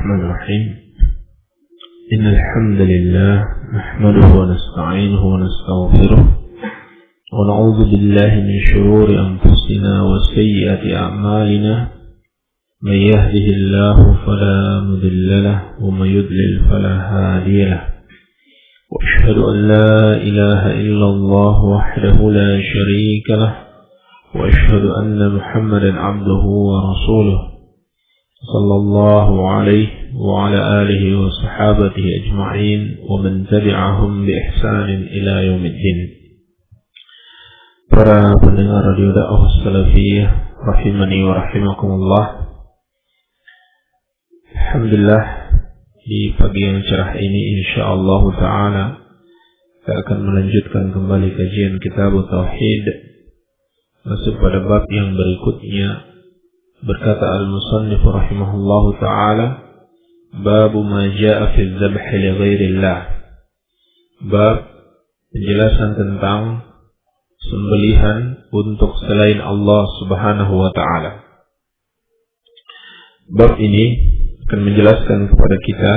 Bismillahirrahmanirrahim. Innal hamdalillah nahmaduhu wa nasta'inuhu wa nastaghfiruh wa na'udzu billahi min shururi anfusina wa sayyiati a'malina. Man yahdihillahu fala mudilla lahu wa man yudlil fala hadiya lahu. Wa ashhadu an la ilaha illallah wahdahu la sharika lahu wa ashhadu anna Muhammadan 'abduhu wa rasuluh. Sallallahu alaihi wa ala alihi wa sahabatihi ajma'in wa man tabi'ahum bi ihsanin ila yaumiddin. Para pendengar radio dakwah salafiyah rahimani wa rahimakumullah. Alhamdulillah, di pagi yang cerah ini insyaallah taala kita akan melanjutkan kembali kajian kitab Tauhid, masuk pada bab yang berikutnya. Berkata al-musannif rahimahullahu ta'ala, bab ma jaa fi dzabh li ghairillah. Bab penjelasan tentang sembelihan untuk selain Allah Subhanahu wa ta'ala. Bab ini akan menjelaskan kepada kita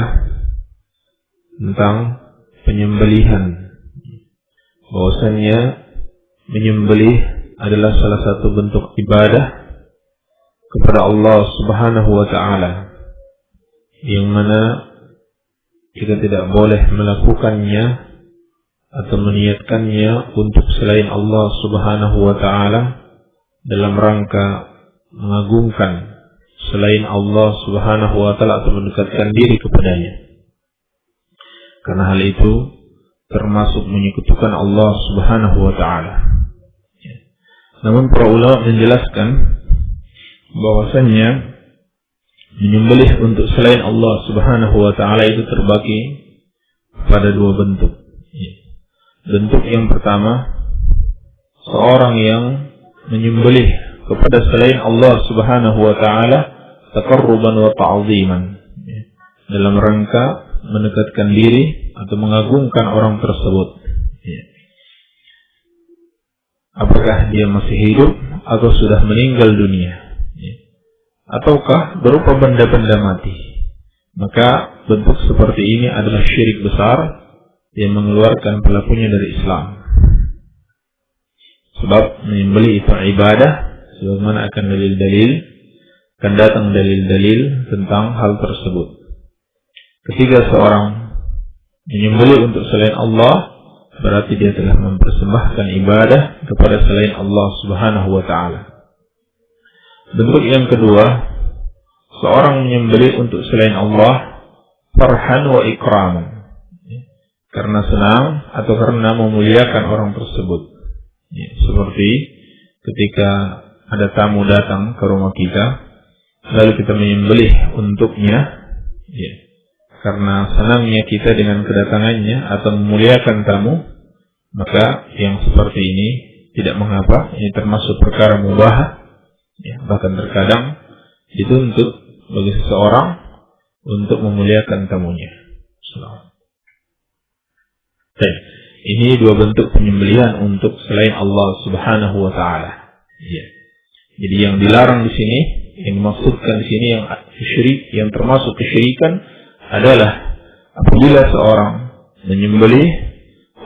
tentang penyembelihan, bahwasannya menyembelih adalah salah satu bentuk ibadah kepada Allah Subhanahu wa ta'ala, yang mana kita tidak boleh melakukannya atau meniatkannya untuk selain Allah Subhanahu wa ta'ala dalam rangka mengagungkan selain Allah Subhanahu wa ta'ala atau mendekatkan diri kepadanya, karena hal itu termasuk menyekutukan Allah Subhanahu wa ta'ala. Namun para ulama menjelaskan bahwasannya menyembelih untuk selain Allah Subhanahu wa ta'ala itu terbagi pada dua bentuk. Bentuk yang pertama, seorang yang menyembelih kepada selain Allah Subhanahu wa ta'ala taqarruban wa ta'ziman, dalam rangka mendekatkan diri atau mengagungkan orang tersebut. Apakah dia masih hidup atau sudah meninggal dunia, ataukah berupa benda-benda mati, maka bentuk seperti ini adalah syirik besar yang mengeluarkan pelakunya dari Islam. Sebab menyembelih itu ibadah, sebagaimana akan akan datang dalil-dalil tentang hal tersebut. Ketika seorang menyembelih untuk selain Allah, berarti dia telah mempersembahkan ibadah kepada selain Allah Subhanahu wa ta'ala. Bentuk yang kedua, seorang menyembelih untuk selain Allah farhan wa ikraman, karena senang atau karena memuliakan orang tersebut. Seperti ketika ada tamu datang ke rumah kita, lalu kita menyembelih untuknya, karena senangnya kita dengan kedatangannya atau memuliakan tamu, maka yang seperti ini tidak mengapa, ini termasuk perkara mubah. Bahkan terkadang dituntut bagi seseorang untuk memuliakan tamunya. Ini dua bentuk penyembelihan untuk selain Allah Subhanahu wa ta'ala. Jadi yang dilarang di sini, yang dimaksudkan di sini yang syirik, yang termasuk kesyirikan adalah apabila seorang menyembelih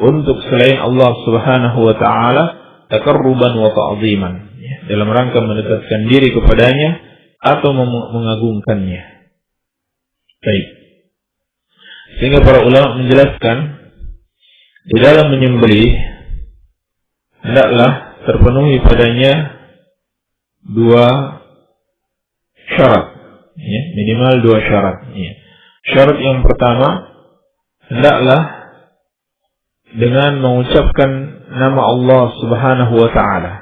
untuk selain Allah Subhanahu wa ta'ala taqarruban wa ta'ziman, dalam rangka mendekatkan diri kepadanya atau mengagungkannya. Baik. Sehingga para ulama menjelaskan, di dalam menyembelih hendaklah terpenuhi padanya dua syarat, minimal dua syarat. Syarat yang pertama, hendaklah dengan mengucapkan nama Allah Subhanahu wa ta'ala.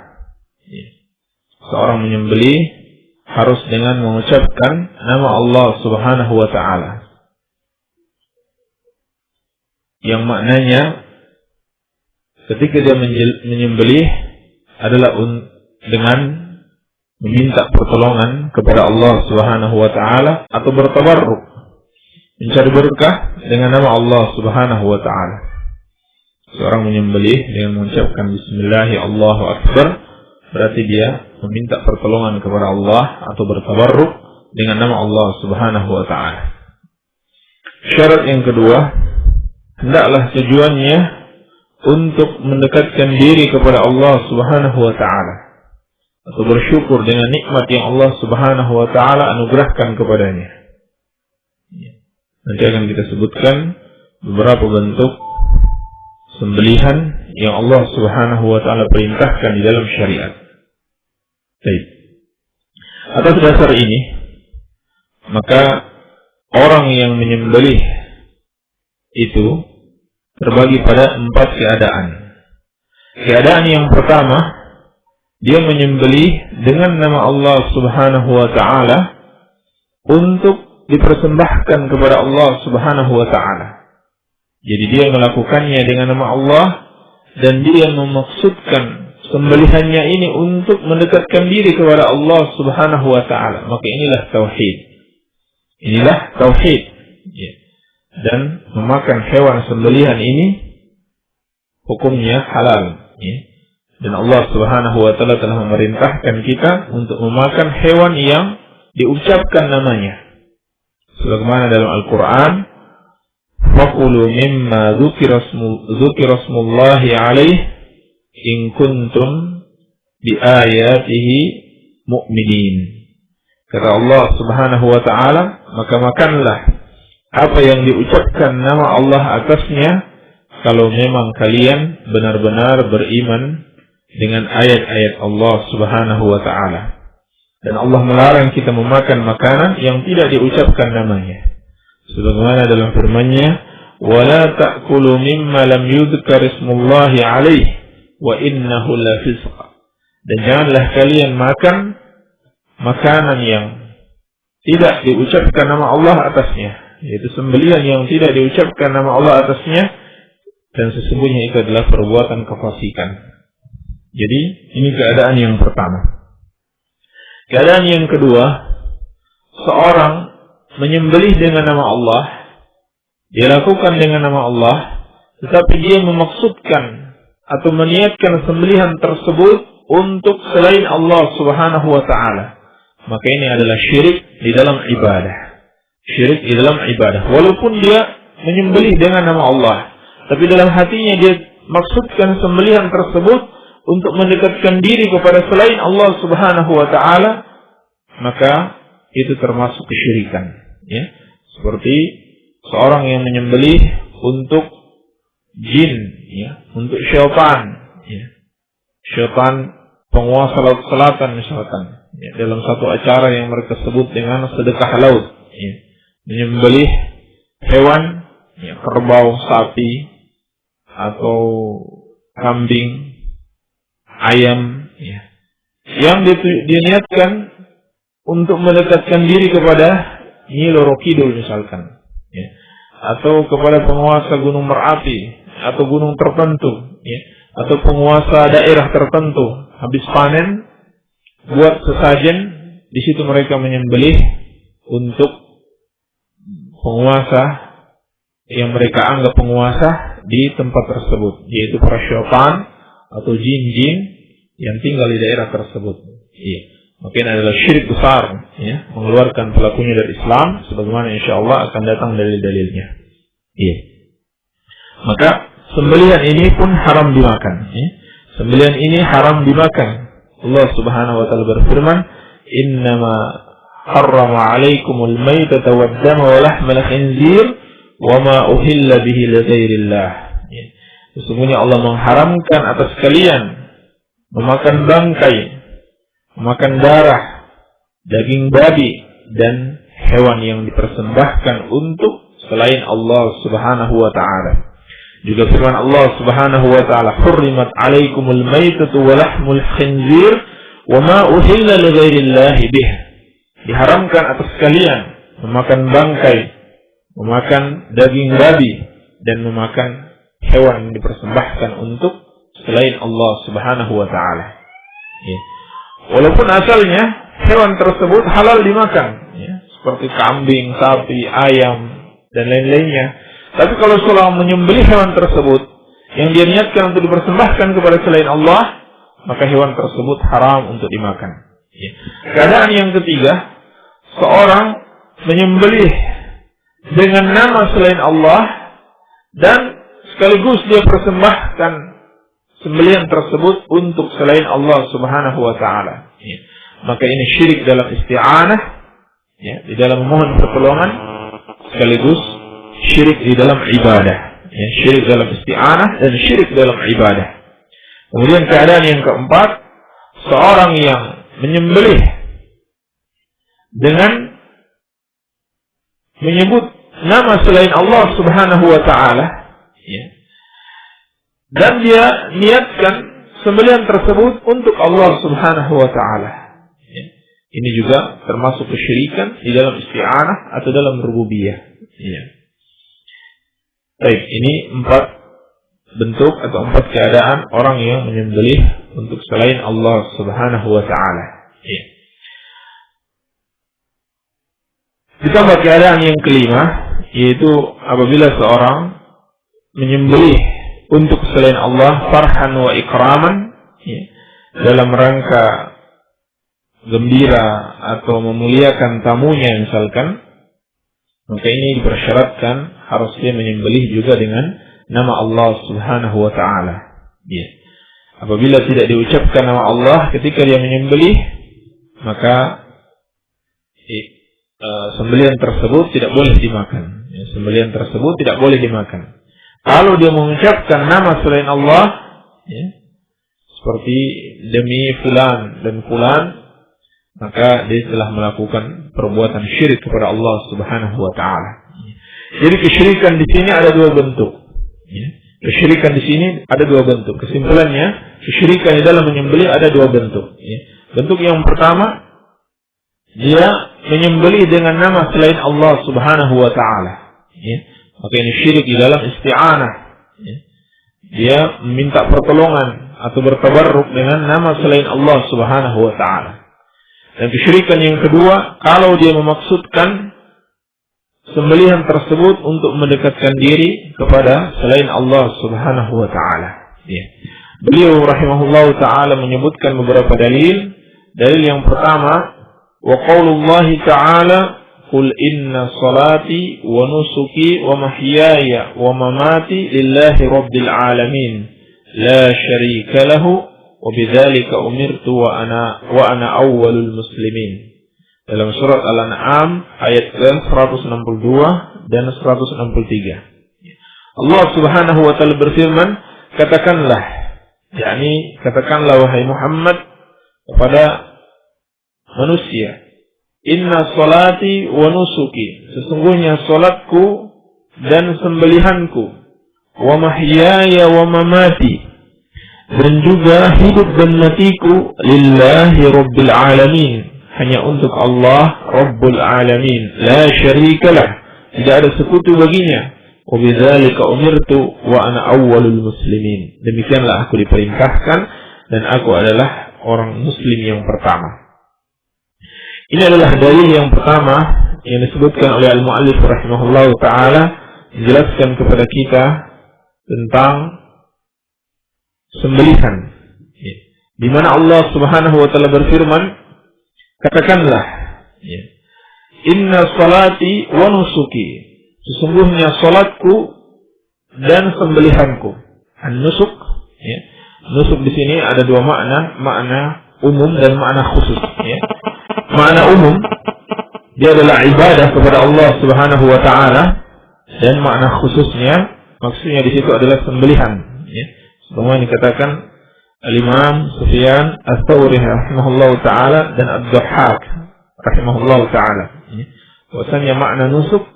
Seorang menyembelih harus dengan mengucapkan nama Allah Subhanahu wa ta'ala, yang maknanya ketika dia menyembelih adalah dengan meminta pertolongan kepada Allah Subhanahu wa ta'ala atau bertabarruk, mencari berkah dengan nama Allah Subhanahu wa ta'ala. Seorang menyembelih dengan mengucapkan bismillahi Allahu akbar, berarti dia meminta pertolongan kepada Allah atau bertabarruk dengan nama Allah Subhanahu wa ta'ala. Syarat yang kedua, hendaklah tujuannya untuk mendekatkan diri kepada Allah Subhanahu wa taala atau bersyukur dengan nikmat yang Allah Subhanahu wa taala anugerahkan kepadanya. Nanti akan kita sebutkan beberapa bentuk sembelihan yang Allah Subhanahu wa taala perintahkan di dalam syariat. Baik. Atas dasar ini, maka orang yang menyembelih itu terbagi pada 4 keadaan. Keadaan yang pertama, dia menyembelih dengan nama Allah Subhanahu wa taala untuk dipersembahkan kepada Allah Subhanahu wa taala. Jadi dia melakukannya dengan nama Allah dan dia memaksudkan sembelihannya ini untuk mendekatkan diri kepada Allah Subhanahu wa taala. Maka inilah tauhid. Inilah tauhid. Dan memakan hewan sembelihan ini hukumnya halal. Dan Allah Subhanahu wa taala telah memerintahkan kita untuk memakan hewan yang diucapkan namanya. Sebagaimana dalam Al-Qur'an, "Fakulu mimma dzukira smullahi 'alaihi in kuntum bi ayatihi mu'minin." Kata Allah Subhanahu wa taala, maka makanlah apa yang diucapkan nama Allah atasnya kalau memang kalian benar-benar beriman dengan ayat-ayat Allah Subhanahu wa taala. Dan Allah melarang kita memakan makanan yang tidak diucapkan namanya. Sebagaimana dalam firman-Nya, "Wala ta'kulu mimma lam yudhkar ismullahi 'alaihi wa innahu lafisq." Dan janganlah kalian makan makanan yang tidak diucapkan nama Allah atasnya, yaitu sembelihan yang tidak diucapkan nama Allah atasnya, dan sesungguhnya itu adalah perbuatan kefasikan. Jadi ini keadaan yang pertama. Keadaan yang kedua, seorang menyembelih dengan nama Allah, dia lakukan dengan nama Allah, tetapi dia memaksudkan atau meniatkan sembelihan tersebut untuk selain Allah Subhanahu wa taala. Maka ini adalah syirik di dalam ibadah. Syirik di dalam ibadah. Walaupun dia menyembelih dengan nama Allah, tapi dalam hatinya dia maksudkan sembelihan tersebut untuk mendekatkan diri kepada selain Allah Subhanahu wa taala, maka itu termasuk kesyirikan, ya. Seperti seorang yang menyembelih untuk jin, ya, untuk syaitan, ya. Syaitan penguasa laut selatan misalkan, ya, dalam satu acara yang mereka sebut dengan sedekah laut, ya. Menyembelih hewan, ya, kerbau, sapi atau kambing, ayam, ya, yang diniatkan untuk mendekatkan diri kepada Nyi Roro Kidul misalkan, ya, atau kepada penguasa gunung Merapi atau gunung tertentu, ya, atau penguasa daerah tertentu. Habis panen, buat sesajen, di situ mereka menyembelih untuk penguasa yang mereka anggap penguasa di tempat tersebut, yaitu para syaitan atau jin-jin yang tinggal di daerah tersebut. Iya. Mungkin adalah syirik besar, ya, mengeluarkan pelakunya dari Islam, sebagaimana insyaallah akan datang dalil-dalilnya. Iya. Maka sembelihan ini pun haram dimakan. Ya. Sembelihan ini haram dimakan. Allah Subhanahu wa taala berfirman, "Innama harrama 'alaikumul maitata wad-dama wa lahmal khinzir wa ma uhilla bihi li ghairillah." Ya. Sesungguhnya Allah mengharamkan atas kalian memakan bangkai, memakan darah, daging babi, dan hewan yang dipersembahkan untuk selain Allah Subhanahu wa ta'ala. Juga firman Allah Subhanahu wa ta'ala, "Hurrimat 'alaikumul maitatu wa lahmul khinzir wa ma uhilla li ghairillahi bih." Diharamkan atas kalian memakan bangkai, memakan daging babi, dan memakan hewan yang dipersembahkan untuk selain Allah Subhanahu wa ta'ala. Ya. Walaupun asalnya hewan tersebut halal dimakan, ya, seperti kambing, sapi, ayam, dan lain-lainnya. Tapi kalau seorang menyembelih hewan tersebut yang dia niatkan untuk dipersembahkan kepada selain Allah, maka hewan tersebut haram untuk dimakan. Ya. Keadaan yang ketiga, seorang menyembelih dengan nama selain Allah dan sekaligus dia persembahkan sembelihan tersebut untuk selain Allah Subhanahu wa taala. Ya. Maka ini syirik dalam isti'anah, ya, di dalam memohon pertolongan, sekaligus syirik di dalam ibadah. Ya, syirik dalam isti'anah dan syirik dalam ibadah. Kemudian keadaan yang keempat, seorang yang menyembelih dengan menyebut nama selain Allah Subhanahu wa taala, ya, dan dia niatkan sembelihan tersebut untuk Allah Subhanahu wa taala. Ya. Ini juga termasuk kesyirikan di dalam isti'anah atau dalam rububiyah. Ya. Baik, ini 4 bentuk atau 4 keadaan orang yang menyembelih untuk selain Allah Subhanahu wa taala. Ya. Ditambah keadaan yang kelima, yaitu apabila seorang menyembelih untuk selain Allah farhan wa ikraman, ya, dalam rangka gembira atau memuliakan tamunya misalkan, maka ini dipersyaratkan harus dia menyembelih juga dengan nama Allah Subhanahu wa taala. Ya. Apabila tidak diucapkan nama Allah ketika dia menyembelih, maka sembelihan tersebut tidak boleh dimakan. Ya, sembelihan tersebut tidak boleh dimakan. Kalau dia mengucapkan nama selain Allah, ya, seperti demi fulan dan fulan, maka dia telah melakukan perbuatan syirik kepada Allah Subhanahu wa taala. Jadi kesyirikan di sini ada 2 bentuk. Ya. Kesyirikan di sini ada 2 bentuk. Kesimpulannya, kesyirikan di dalam menyembelih ada 2 bentuk. Ya. Bentuk yang pertama, dia menyembelih dengan nama selain Allah Subhanahu wa taala. Ya. Maka ini syirik di dalam isti'anah. Ya. Dia meminta pertolongan atau bertabarruk dengan nama selain Allah Subhanahu wa taala. Dan kesyirikan yang kedua, kalau dia memaksudkan sembelihan tersebut untuk mendekatkan diri kepada selain Allah Subhanahu wa taala. Ya. Beliau rahimahullahu taala menyebutkan beberapa dalil. Dalil yang pertama, wa qaulullahi ta'ala qul inna salati wa nusuki wa mahyaya wa mamati lillahi rabbil alamin la syarika lahu wa bidzalika umirtu wa ana awwalul muslimin. Dalam surat Al-An'am ayat ke-162 dan 163. Allah Subhanahu wa taala berfirman, katakanlah, yakni katakanlah wahai Muhammad kepada manusia, inna salati wa nusuki, sesungguhnya salatku dan sembelihanku, wa mahyaya wa mamati, dan juga hidup dan matiku, lillahi rabbil alamin, hanya untuk Allah Rabbul alamin, la syarikalah, tidak ada sekutu baginya, wa bidzalika umirtu wa ana awwalul muslimin, demikianlah aku diperintahkan dan aku adalah orang muslim yang pertama. Ini adalah dalil yang pertama yang disebutkan oleh al-muallif rahimahullahu taala, menjelaskan kepada kita tentang sembelihan. Di mana Allah Subhanahu wa taala berfirman, katakanlah, inna salati wa nusuki, sesungguhnya salatku dan sembelihanku. An-nusuk, ya. Nusuk di sini ada 2 makna, makna umum dan makna khusus, ya. Makna umum, dia adalah ibadah kepada Allah Subhanahu wa taala, dan makna khususnya, maksudnya di situ adalah sembelihan, ya. Sebagaimana dikatakan Al-Imam Sufyan Ats-Tsauri rahimahullahu taala dan Ad-Dhahhak rahimahullahu taala, ya. Bahwasanya makna nusuk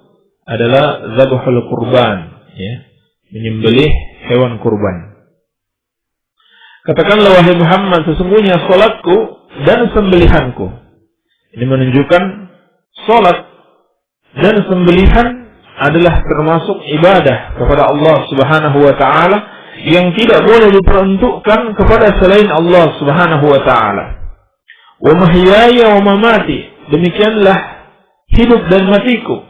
adalah zabhul qurban, ya, menyembelih hewan kurban. Katakanlah wahai Muhammad, sesungguhnya salatku dan sembelihanku. Ini menunjukkan salat dan sembelihan adalah termasuk ibadah kepada Allah Subhanahu wa taala yang tidak boleh diperuntukkan kepada selain Allah Subhanahu wa taala. Wa mahyaya wa mamati, demikianlah hidup dan matiku,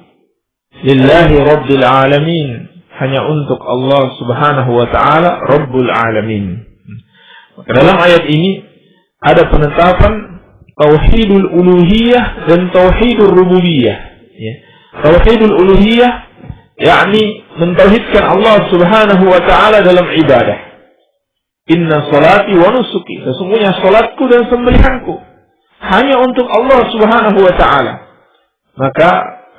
lillahi rabbil alamin, hanya untuk Allah Subhanahu wa taala Rabbul alamin. Dalam ayat ini ada penetapan tauhidul uluhiyah dan tauhidul rububiyah, ya. Tauhidul uluhiyah yakni mentauhidkan Allah Subhanahu wa taala dalam ibadah. Inna salati wa nusuki, sesungguhnya salatku dan sembelihanku hanya untuk Allah Subhanahu wa taala. Maka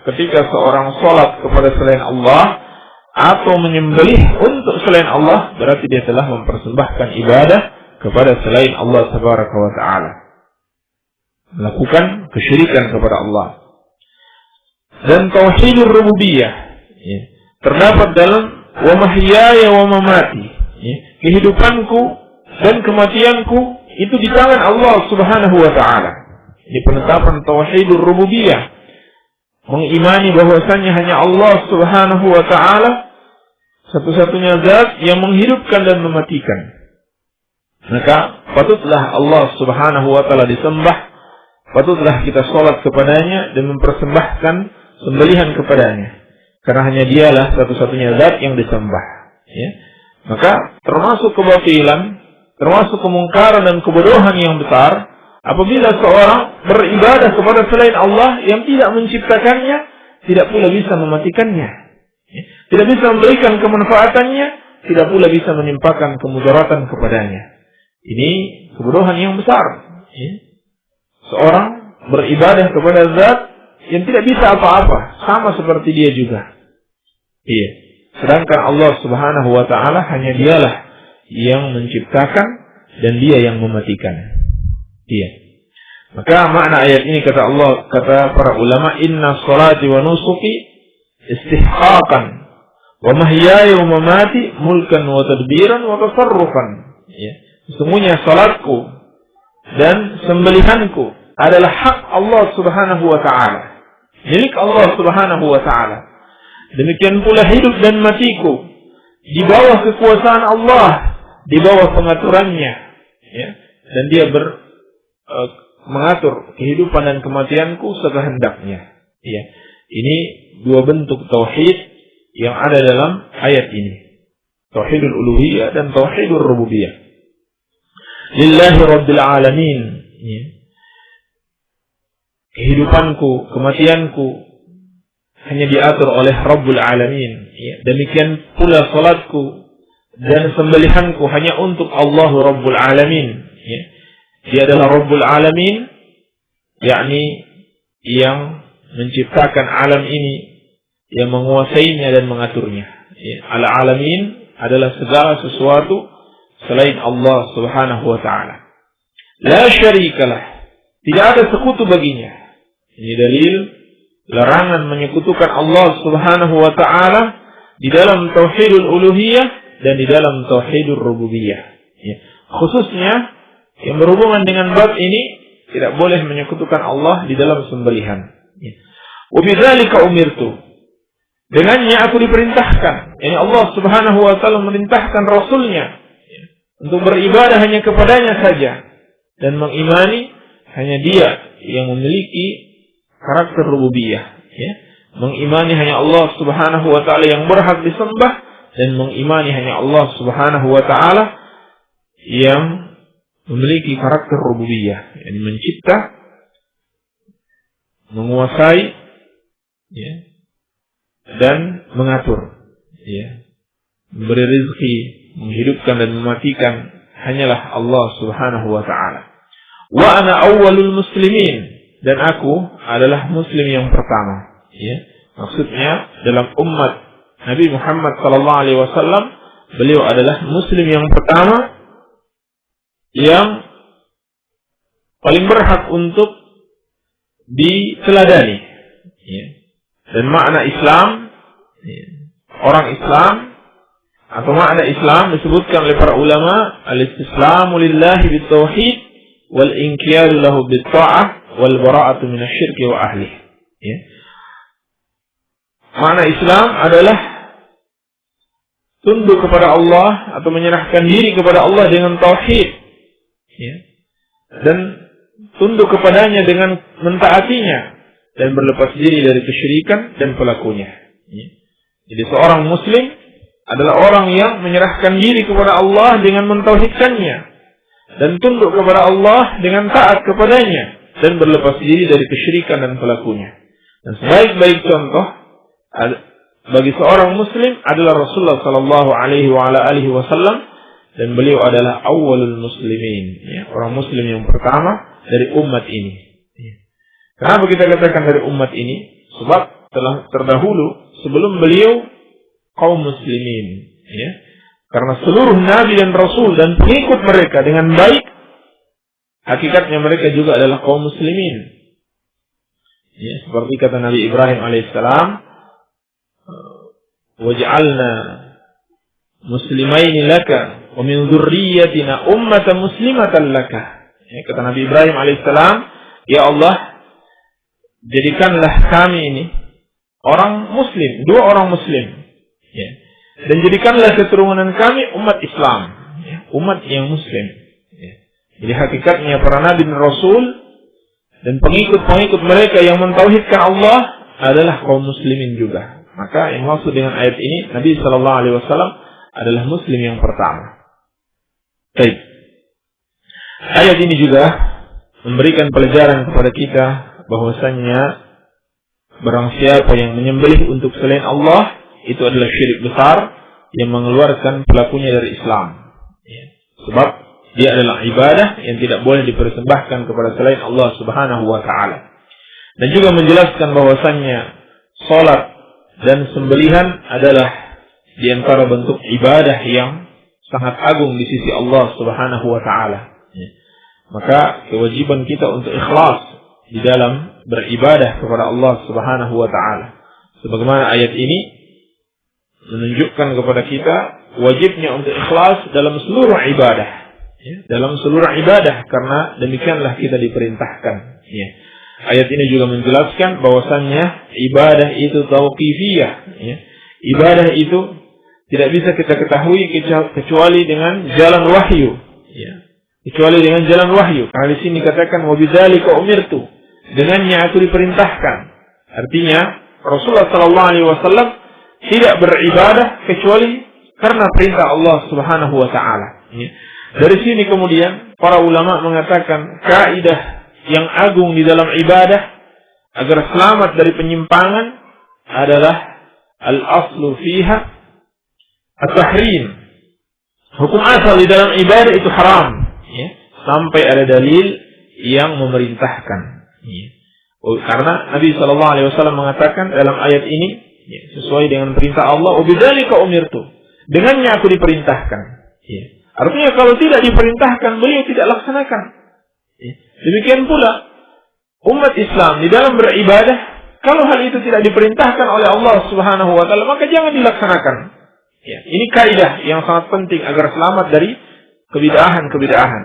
ketika seorang salat kepada selain Allah atau menyembelih untuk selain Allah, berarti dia telah mempersembahkan ibadah kepada selain Allah Tabaraka wa taala. Melakukan kesyirikan kepada Allah. Dan tauhidur rububiyah terdapat dalam wa mahyaya wa mamati. Kehidupanku dan kematianku itu di tangan Allah Subhanahu wa taala. Ini penetapan tauhidur rububiyah. Mengimani bahwasannya hanya Allah Subhanahu wa taala satu-satunya zat yang menghidupkan dan mematikan. Maka patutlah Allah Subhanahu wa taala disembah, patutlah kita salat kepadanya dan mempersembahkan sembelihan kepadanya. Karena hanya dialah satu-satunya zat yang disembah. Ya. Maka termasuk kebatilan, termasuk kemungkaran dan kebodohan yang besar apabila seorang beribadah kepada selain Allah yang tidak menciptakannya, tidak pula bisa mematikannya, tidak bisa memberikan kemanfaatannya, tidak pula bisa menimpakan kemudaratan kepadanya. Ini kebodohan yang besar. Seorang beribadah kepada zat yang tidak bisa apa-apa, sama seperti dia juga. Sedangkan Allah Subhanahu wa taala hanya dialah yang menciptakan dan dia yang mematikan. Maka makna ayat ini kata Allah, kata para ulama, inna salati wa nusuki istihqaqan wa mahyaya wa mamati mulkan wa tadbiran wa tasarrufan. Sesungguhnya salatku dan sembelihanku adalah hak Allah Subhanahu wa taala, milik Allah Subhanahu wa taala. Demikian pula hidup dan matiku di bawah kekuasaan Allah, di bawah pengaturannya, dan dia mengatur kehidupan dan kematianku sekehendaknya. Ini dua bentuk tauhid yang ada dalam ayat ini, tauhidul uluhiyah dan tauhidur rububiyah. Lillahi rabbil alamin. Kehidupanku, kematianku hanya diatur oleh Rabbul Alamin. Demikian pula salatku dan sembelihanku hanya untuk Allah Rabbul Alamin. Dia adalah Rabbul Alamin, yakni yang menciptakan alam ini, yang menguasainya dan mengaturnya. Al-Alamin adalah segala sesuatu selain Allah Subhanahu wa taala. La syarikalah, tidak ada sekutu baginya. Ini dalil larangan menyekutukan Allah Subhanahu wa taala di dalam tauhidul uluhiyah dan di dalam tauhidur rububiyah. Khususnya yang berhubungan dengan bab ini, tidak boleh menyekutukan Allah di dalam sembelihan. Wa bidzalika umirtu. Dengannya aku diperintahkan, yakni Allah Subhanahu wa taala memerintahkan rasulnya untuk beribadah hanya kepadanya saja dan mengimani hanya dia yang memiliki karakter rububiyah, mengimani hanya Allah Subhanahu wa taala yang berhak disembah dan mengimani hanya Allah Subhanahu wa taala yang memiliki karakter rububiyah, yang mencipta, menguasai, dan mengatur, memberi rezeki, menghidupkan dan mematikan hanyalah Allah Subhanahu wa taala. Wa ana awwalul muslimin, dan aku adalah muslim yang pertama. Maksudnya dalam umat Nabi Muhammad sallallahu alaihi wasallam, beliau adalah muslim yang pertama yang paling berhak untuk diteladani. Dan makna Islam, orang Islam atau makna Islam disebutkan oleh para ulama, al-istislamu lillahi bit-tauhid wal inqiyadu lahu bit-ta'ah wal bara'atu minasyirki wa ahlihi. Makna Islam adalah tunduk kepada Allah atau menyerahkan diri kepada Allah dengan tauhid, dan tunduk kepadanya dengan mentaatinya dan berlepas diri dari kesyirikan dan pelakunya. Jadi seorang muslim adalah orang yang menyerahkan diri kepada Allah dengan mentauhidkannya dan tunduk kepada Allah dengan taat kepadanya dan berlepas diri dari kesyirikan dan pelakunya. Dan sebaik-baik contoh bagi seorang muslim adalah Rasulullah sallallahu alaihi wasallam, dan beliau adalah awwalul muslimin, ya, orang muslim yang pertama dari umat ini. Ya. Kenapa kita katakan dari umat ini? Sebab telah terdahulu sebelum beliau kaum muslimin, ya. Karena seluruh nabi dan rasul dan pengikut mereka dengan baik, hakikatnya mereka juga adalah kaum muslimin. Ya, seperti kata Nabi Ibrahim alaihissalam, waj'alna muslimaini laka wa min dzurriyyatina ummatan muslimatan laka. Ya, kata Nabi Ibrahim alaihissalam, ya Allah, jadikanlah kami ini orang muslim, dua orang muslim, ya. Dan jadikanlah keturunan kami umat Islam, ya, umat yang muslim, ya. Jadi hakikatnya para nabi dan rasul dan pengikut-pengikut mereka yang mentauhidkan Allah adalah kaum muslimin juga. Maka yang maksud dengan ayat ini, Nabi sallallahu alaihi wasallam adalah muslim yang pertama. Baik. Ayat ini juga memberikan pelajaran kepada kita bahwasannya barang siapa yang menyembelih untuk selain Allah, itu adalah syirik besar yang mengeluarkan pelakunya dari Islam. Ya. Sebab dia adalah ibadah yang tidak boleh dipersembahkan kepada selain Allah Subhanahu wa taala. Dan juga menjelaskan bahwasannya salat dan sembelihan adalah di antara bentuk ibadah yang sangat agung di sisi Allah Subhanahu wa taala. Ya. Maka kewajiban kita untuk ikhlas di dalam beribadah kepada Allah Subhanahu wa taala. Sebagaimana ayat ini menunjukkan kepada kita wajibnya untuk ikhlas dalam seluruh ibadah, ya, dalam seluruh ibadah, karena demikianlah kita diperintahkan. Ya. Ayat ini juga menjelaskan bahwasannya ibadah itu tauqifiyah, ya. Ibadah itu tidak bisa kita ketahui kecuali dengan jalan wahyu, ya. Kecuali dengan jalan wahyu. Karena di sini katakan wabidzalika umirtu, dengannya aku diperintahkan. Artinya Rasulullah sallallahu alaihi wasallam tidak beribadah kecuali karena perintah Allah Subhanahu wa taala. Ya. Dari sini kemudian para ulama mengatakan kaidah yang agung di dalam ibadah agar selamat dari penyimpangan adalah al-aslu fiha at-tahrim. Hukum asal di dalam ibadah itu haram, ya, sampai ada dalil yang memerintahkan. Ya. Karena Nabi sallallahu alaihi wasallam mengatakan dalam ayat ini, ya, sesuai dengan perintah Allah, "Wabidzalika umirtu." Dengannya aku diperintahkan. Ya. Artinya kalau tidak diperintahkan, beliau tidak laksanakan. Ya. Demikian pula umat Islam di dalam beribadah, kalau hal itu tidak diperintahkan oleh Allah Subhanahu wa taala, maka jangan dilaksanakan. Ya. Ini kaidah yang sangat penting agar selamat dari kebid'ahan-kebid'ahan.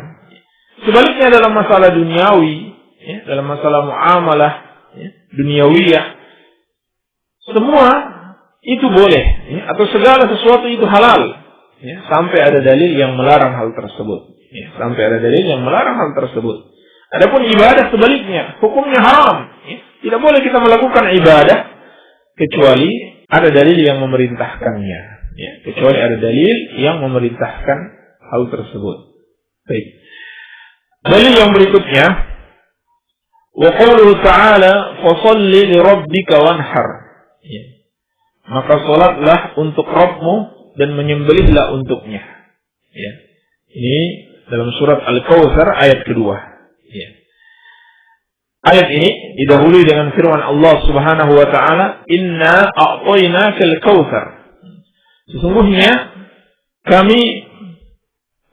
Sebaliknya dalam masalah duniawi, ya, dalam masalah muamalah, ya, duniawiyah, semua itu boleh, ya, atau segala sesuatu itu halal, ya, sampai ada dalil yang melarang hal tersebut. Ya, sampai ada dalil yang melarang hal tersebut. Adapun ibadah sebaliknya, hukumnya haram. Ya, tidak boleh kita melakukan ibadah kecuali ada dalil yang memerintahkannya. Ya, kecuali ada dalil yang memerintahkan hal tersebut. Baik. Dalil yang berikutnya, wa qauluhu ta'ala fasholli li rabbika wanhar. Ya. Maka salatlah untuk Rabbmu dan menyembelihlah untuknya. Ya. Ini dalam surat Al-Kautsar ayat kedua. Ya. Ayat ini didahului dengan firman Allah Subhanahu wa taala, "Inna a'tainakal kautsar." Sesungguhnya kami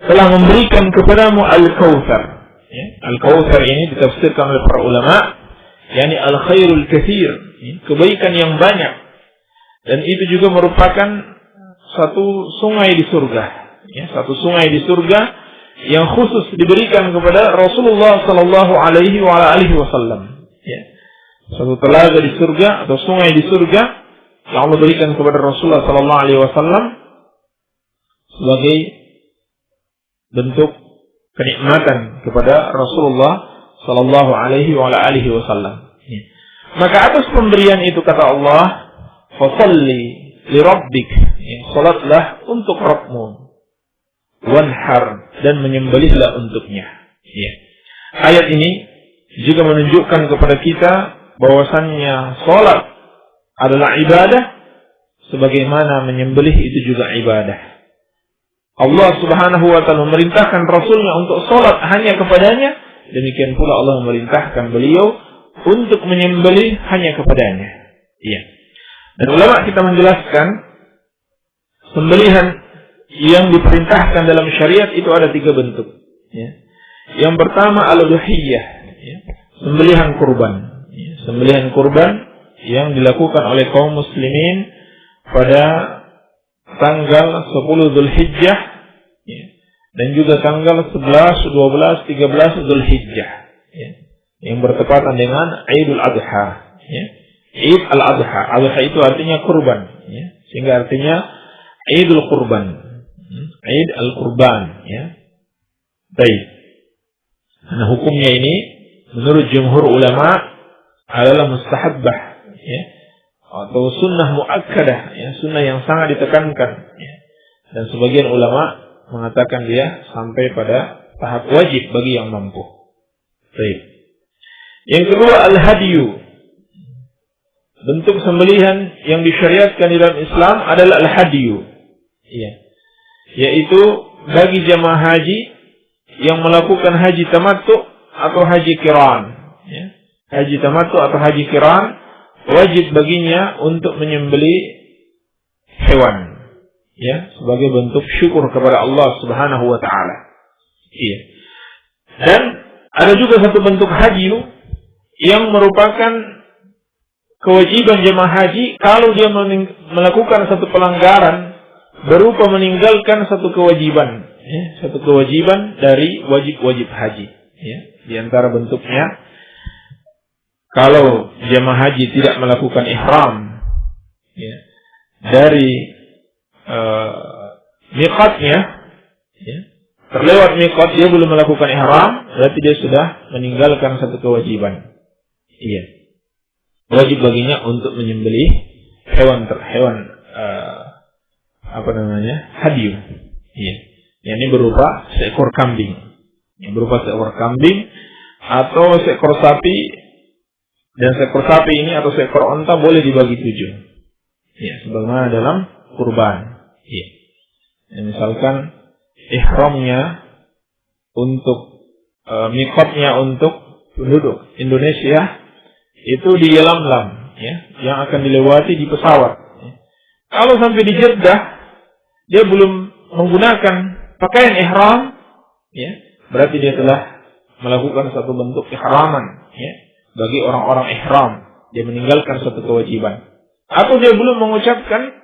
telah memberikan kepadamu Al-Kautsar. Ya. Al-Kautsar ini ditafsirkan oleh para ulama, yakni al-khairul katsir, kebaikan yang banyak. Dan itu juga merupakan satu sungai di surga, ya, satu sungai di surga yang khusus diberikan kepada Rasulullah sallallahu alaihi wasallam. Ya. Satu telaga di surga atau sungai di surga yang Allah berikan kepada Rasulullah sallallahu alaihi wasallam sebagai bentuk kenikmatan kepada Rasulullah sallallahu alaihi wasallam. Ya. Maka atas pemberian itu kata Allah, "Fasholli li rabbik." Ya, salatlah untuk Rabbmu. Wanhar, dan menyembelihlah untuknya. Ya. Ayat ini juga menunjukkan kepada kita bahwasannya salat adalah ibadah, sebagaimana menyembelih itu juga ibadah. Allah Subhanahu wa taala memerintahkan Rasulnya untuk salat hanya kepadanya, demikian pula Allah memerintahkan beliau untuk menyembelih hanya kepadanya. Iya. Dan ulama kita menjelaskan sembelihan yang diperintahkan dalam syariat itu ada 3 bentuk. Ya. Yang pertama al-udhiyah, ya. Sembelihan kurban. Ya. Sembelihan kurban yang dilakukan oleh kaum muslimin pada tanggal 10 Dzulhijjah, ya. Dan juga tanggal 11, 12, 13 Dzulhijjah, ya. Yang bertepatan dengan Idul Adha, ya. Id al-Adha. Adha itu artinya kurban, ya. Sehingga artinya Idul Kurban, Id al-Kurban, ya. Baik. Nah, hukumnya ini menurut jumhur ulama adalah mustahabbah, ya, atau sunnah muakkadah, ya, sunnah yang sangat ditekankan, ya. Dan sebagian ulama mengatakan dia sampai pada tahap wajib bagi yang mampu. Baik. Yang kedua al-hadiyu. Bentuk sembelihan yang disyariatkan di dalam Islam adalah al-hadiyu, ya. Yaitu bagi jamaah haji yang melakukan haji tamattu atau haji qiran, ya. Haji tamattu atau haji qiran wajib baginya untuk menyembelih hewan, ya, sebagai bentuk syukur kepada Allah Subhanahu wa taala. Iya. Dan ada juga satu bentuk haji yang merupakan kewajiban jemaah haji kalau dia melakukan satu pelanggaran berupa meninggalkan satu kewajiban, ya, satu kewajiban dari wajib-wajib haji, ya. Di antara bentuknya, kalau jemaah haji tidak melakukan ihram, ya, dari miqatnya, ya, terlewat miqat dia belum melakukan ihram, berarti dia sudah meninggalkan satu kewajiban. Iya. Wajib baginya untuk menyembelih hewan hadiyu. Iya. Yang ini berupa seekor kambing. Yang berupa seekor kambing atau seekor sapi, dan seekor sapi ini atau seekor onta boleh dibagi 7. Iya, sebagaimana dalam kurban. Iya. Ya, misalkan ihramnya untuk miqatnya untuk penduduk Indonesia itu di Yalamlam, ya, yang akan dilewati di pesawat. Ya. Kalau sampai di Jeddah dia belum menggunakan pakaian ihram, ya, berarti dia telah melakukan satu bentuk ihraman, ya, bagi orang-orang ihram. Dia meninggalkan satu kewajiban. Atau dia belum mengucapkan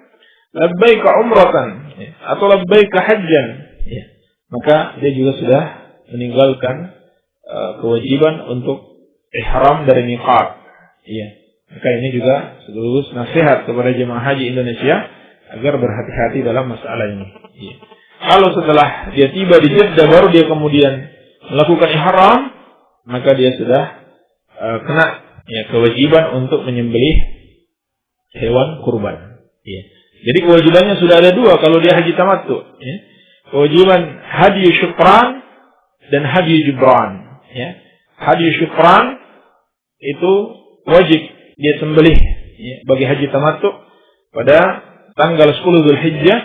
labbaika umratan, ya, atau labbaika hajjan, ya, maka dia juga sudah meninggalkan kewajiban untuk ihram dari miqat. Iya. Maka ini juga sekaligus nasihat kepada jemaah haji Indonesia agar berhati-hati dalam masalah ini. Iya. Kalau setelah dia tiba di Jeddah baru dia kemudian melakukan ihram, maka dia sudah kena, ya, kewajiban untuk menyembelih hewan kurban. Iya. Jadi kewajibannya sudah ada 2 kalau dia haji tamattu, ya. Kewajiban haji syukran dan haji jubran, ya. Haji syukran itu wajib dia sembelih, ya, bagi haji tamattu pada tanggal 10 Dzulhijjah.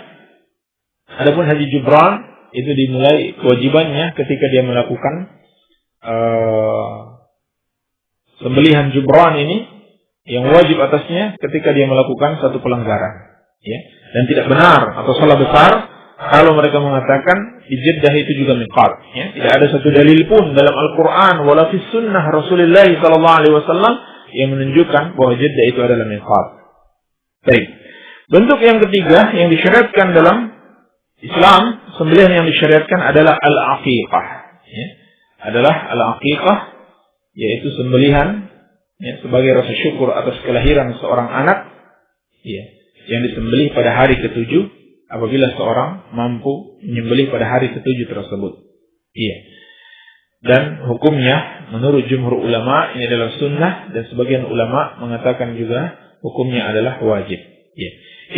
Adapun haji jubran itu dimulai kewajibannya ketika dia melakukan sembelihan jubran ini, yang wajib atasnya ketika dia melakukan satu pelanggaran, ya. Dan tidak benar atau salah besar kalau mereka mengatakan di Jeddah itu juga miqat, ya. Tidak ada satu dalil pun dalam Al-Quran wala fi sunnah Rasulullah sallallahu alaihi wasallam yang menunjukkan bahwa Jeddah itu adalah miqat. Baik. Bentuk yang ketiga yang disyariatkan dalam Islam, sembelihan yang disyariatkan adalah al-aqiqah, ya. Adalah al-aqiqah, yaitu sembelihan, ya, sebagai rasa syukur atas kelahiran seorang anak, ya, yang disembelih pada hari ke-7 apabila seorang mampu menyembelih pada hari ke-7 tersebut. Iya. Dan hukumnya menurut jumhur ulama ini adalah sunnah, dan sebagian ulama mengatakan juga hukumnya adalah wajib. Ya.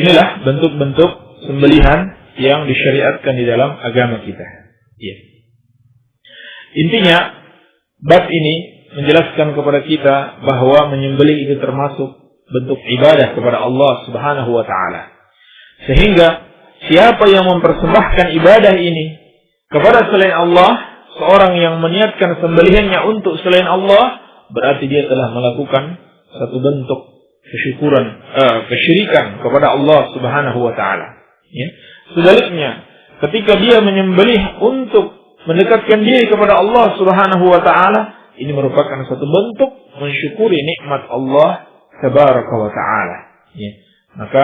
Inilah bentuk-bentuk sembelihan yang disyariatkan di dalam agama kita. Ya. Intinya bab ini menjelaskan kepada kita bahwa menyembelih itu termasuk bentuk ibadah kepada Allah Subhanahu wa taala. Sehingga siapa yang mempersembahkan ibadah ini kepada selain Allah, seorang yang meniatkan sembelihannya untuk selain Allah, berarti dia telah melakukan satu bentuk kesyirikan kepada Allah Subhanahu wa taala. Ya. Sebaliknya, ketika dia menyembelih untuk mendekatkan diri kepada Allah Subhanahu wa taala, ini merupakan satu bentuk mensyukuri nikmat Allah Tabaraka wa taala. Ya. Maka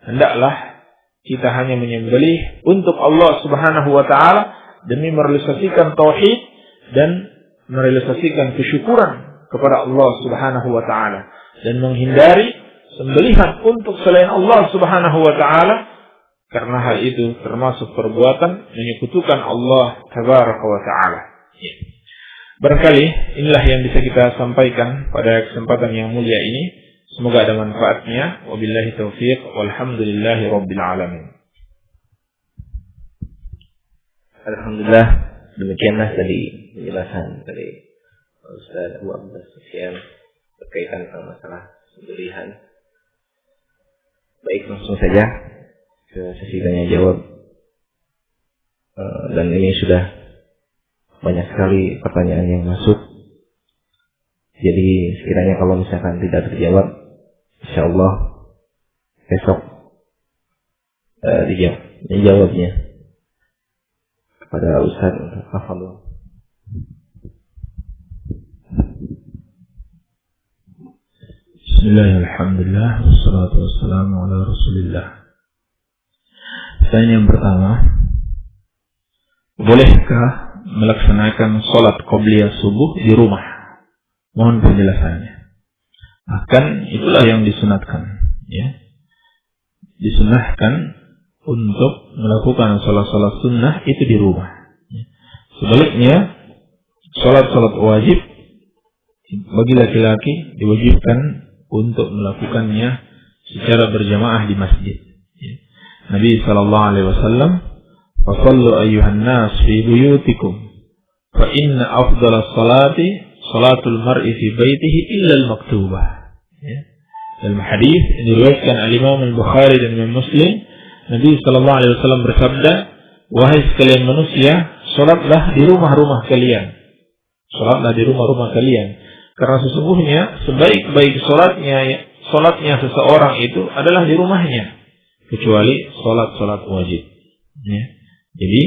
hendaklah kita hanya menyembelih untuk Allah Subhanahu wa taala demi merealisasikan tauhid dan merealisasikan kesyukuran kepada Allah Subhanahu wa taala, dan menghindari sembelihan untuk selain Allah Subhanahu wa taala, karena hal itu termasuk perbuatan menyekutukan Allah Tabaraka wa taala. Ya. Barangkali inilah yang bisa kita sampaikan pada kesempatan yang mulia ini. Semoga ada manfaatnya. Wabillahi taufiq walhamdulillahi rabbil alamin. Alhamdulillah, demikianlah tadi penjelasan dari Ustaz Abu Abbas Sufyan berkaitan dengan masalah sembelihan. Baik, langsung saja ke sesi tanya jawab. Dan ini sudah banyak sekali pertanyaan yang masuk. Jadi sekiranya kalau misalkan tidak terjawab, insyaallah besok dijawabnya kepada Ustaz untuk hafal. Bismillahirrahmanirrahim. Alhamdulillah wassalatu wassalamu ala Rasulillah. Pertanyaan yang pertama, bolehkah melaksanakan sholat qobliyah subuh di rumah? Mohon penjelasannya. Akan itulah yang disunatkan, ya. Disunahkan untuk melakukan sholat-sholat sunnah itu di rumah. Sebaliknya, sholat-sholat wajib bagi laki-laki diwajibkan untuk melakukannya secara berjamaah di masjid. Nabi SAW, "Fasallu ayyuhan nas fi buyutikum, fa inna afdalas salati salatul mar'i fi baitihi illa al-maktubah." Ya. Dalam hadis yang diriwayatkan al-Imam al-Bukhari dan Imam Muslim, Nabi SAW bersabda, "Wahai sekalian manusia, salatlah di rumah-rumah kalian." Salatlah di rumah-rumah kalian, karena sesungguhnya sebaik-baik salatnya seseorang itu adalah di rumahnya, kecuali salat-salat wajib. Ya. Jadi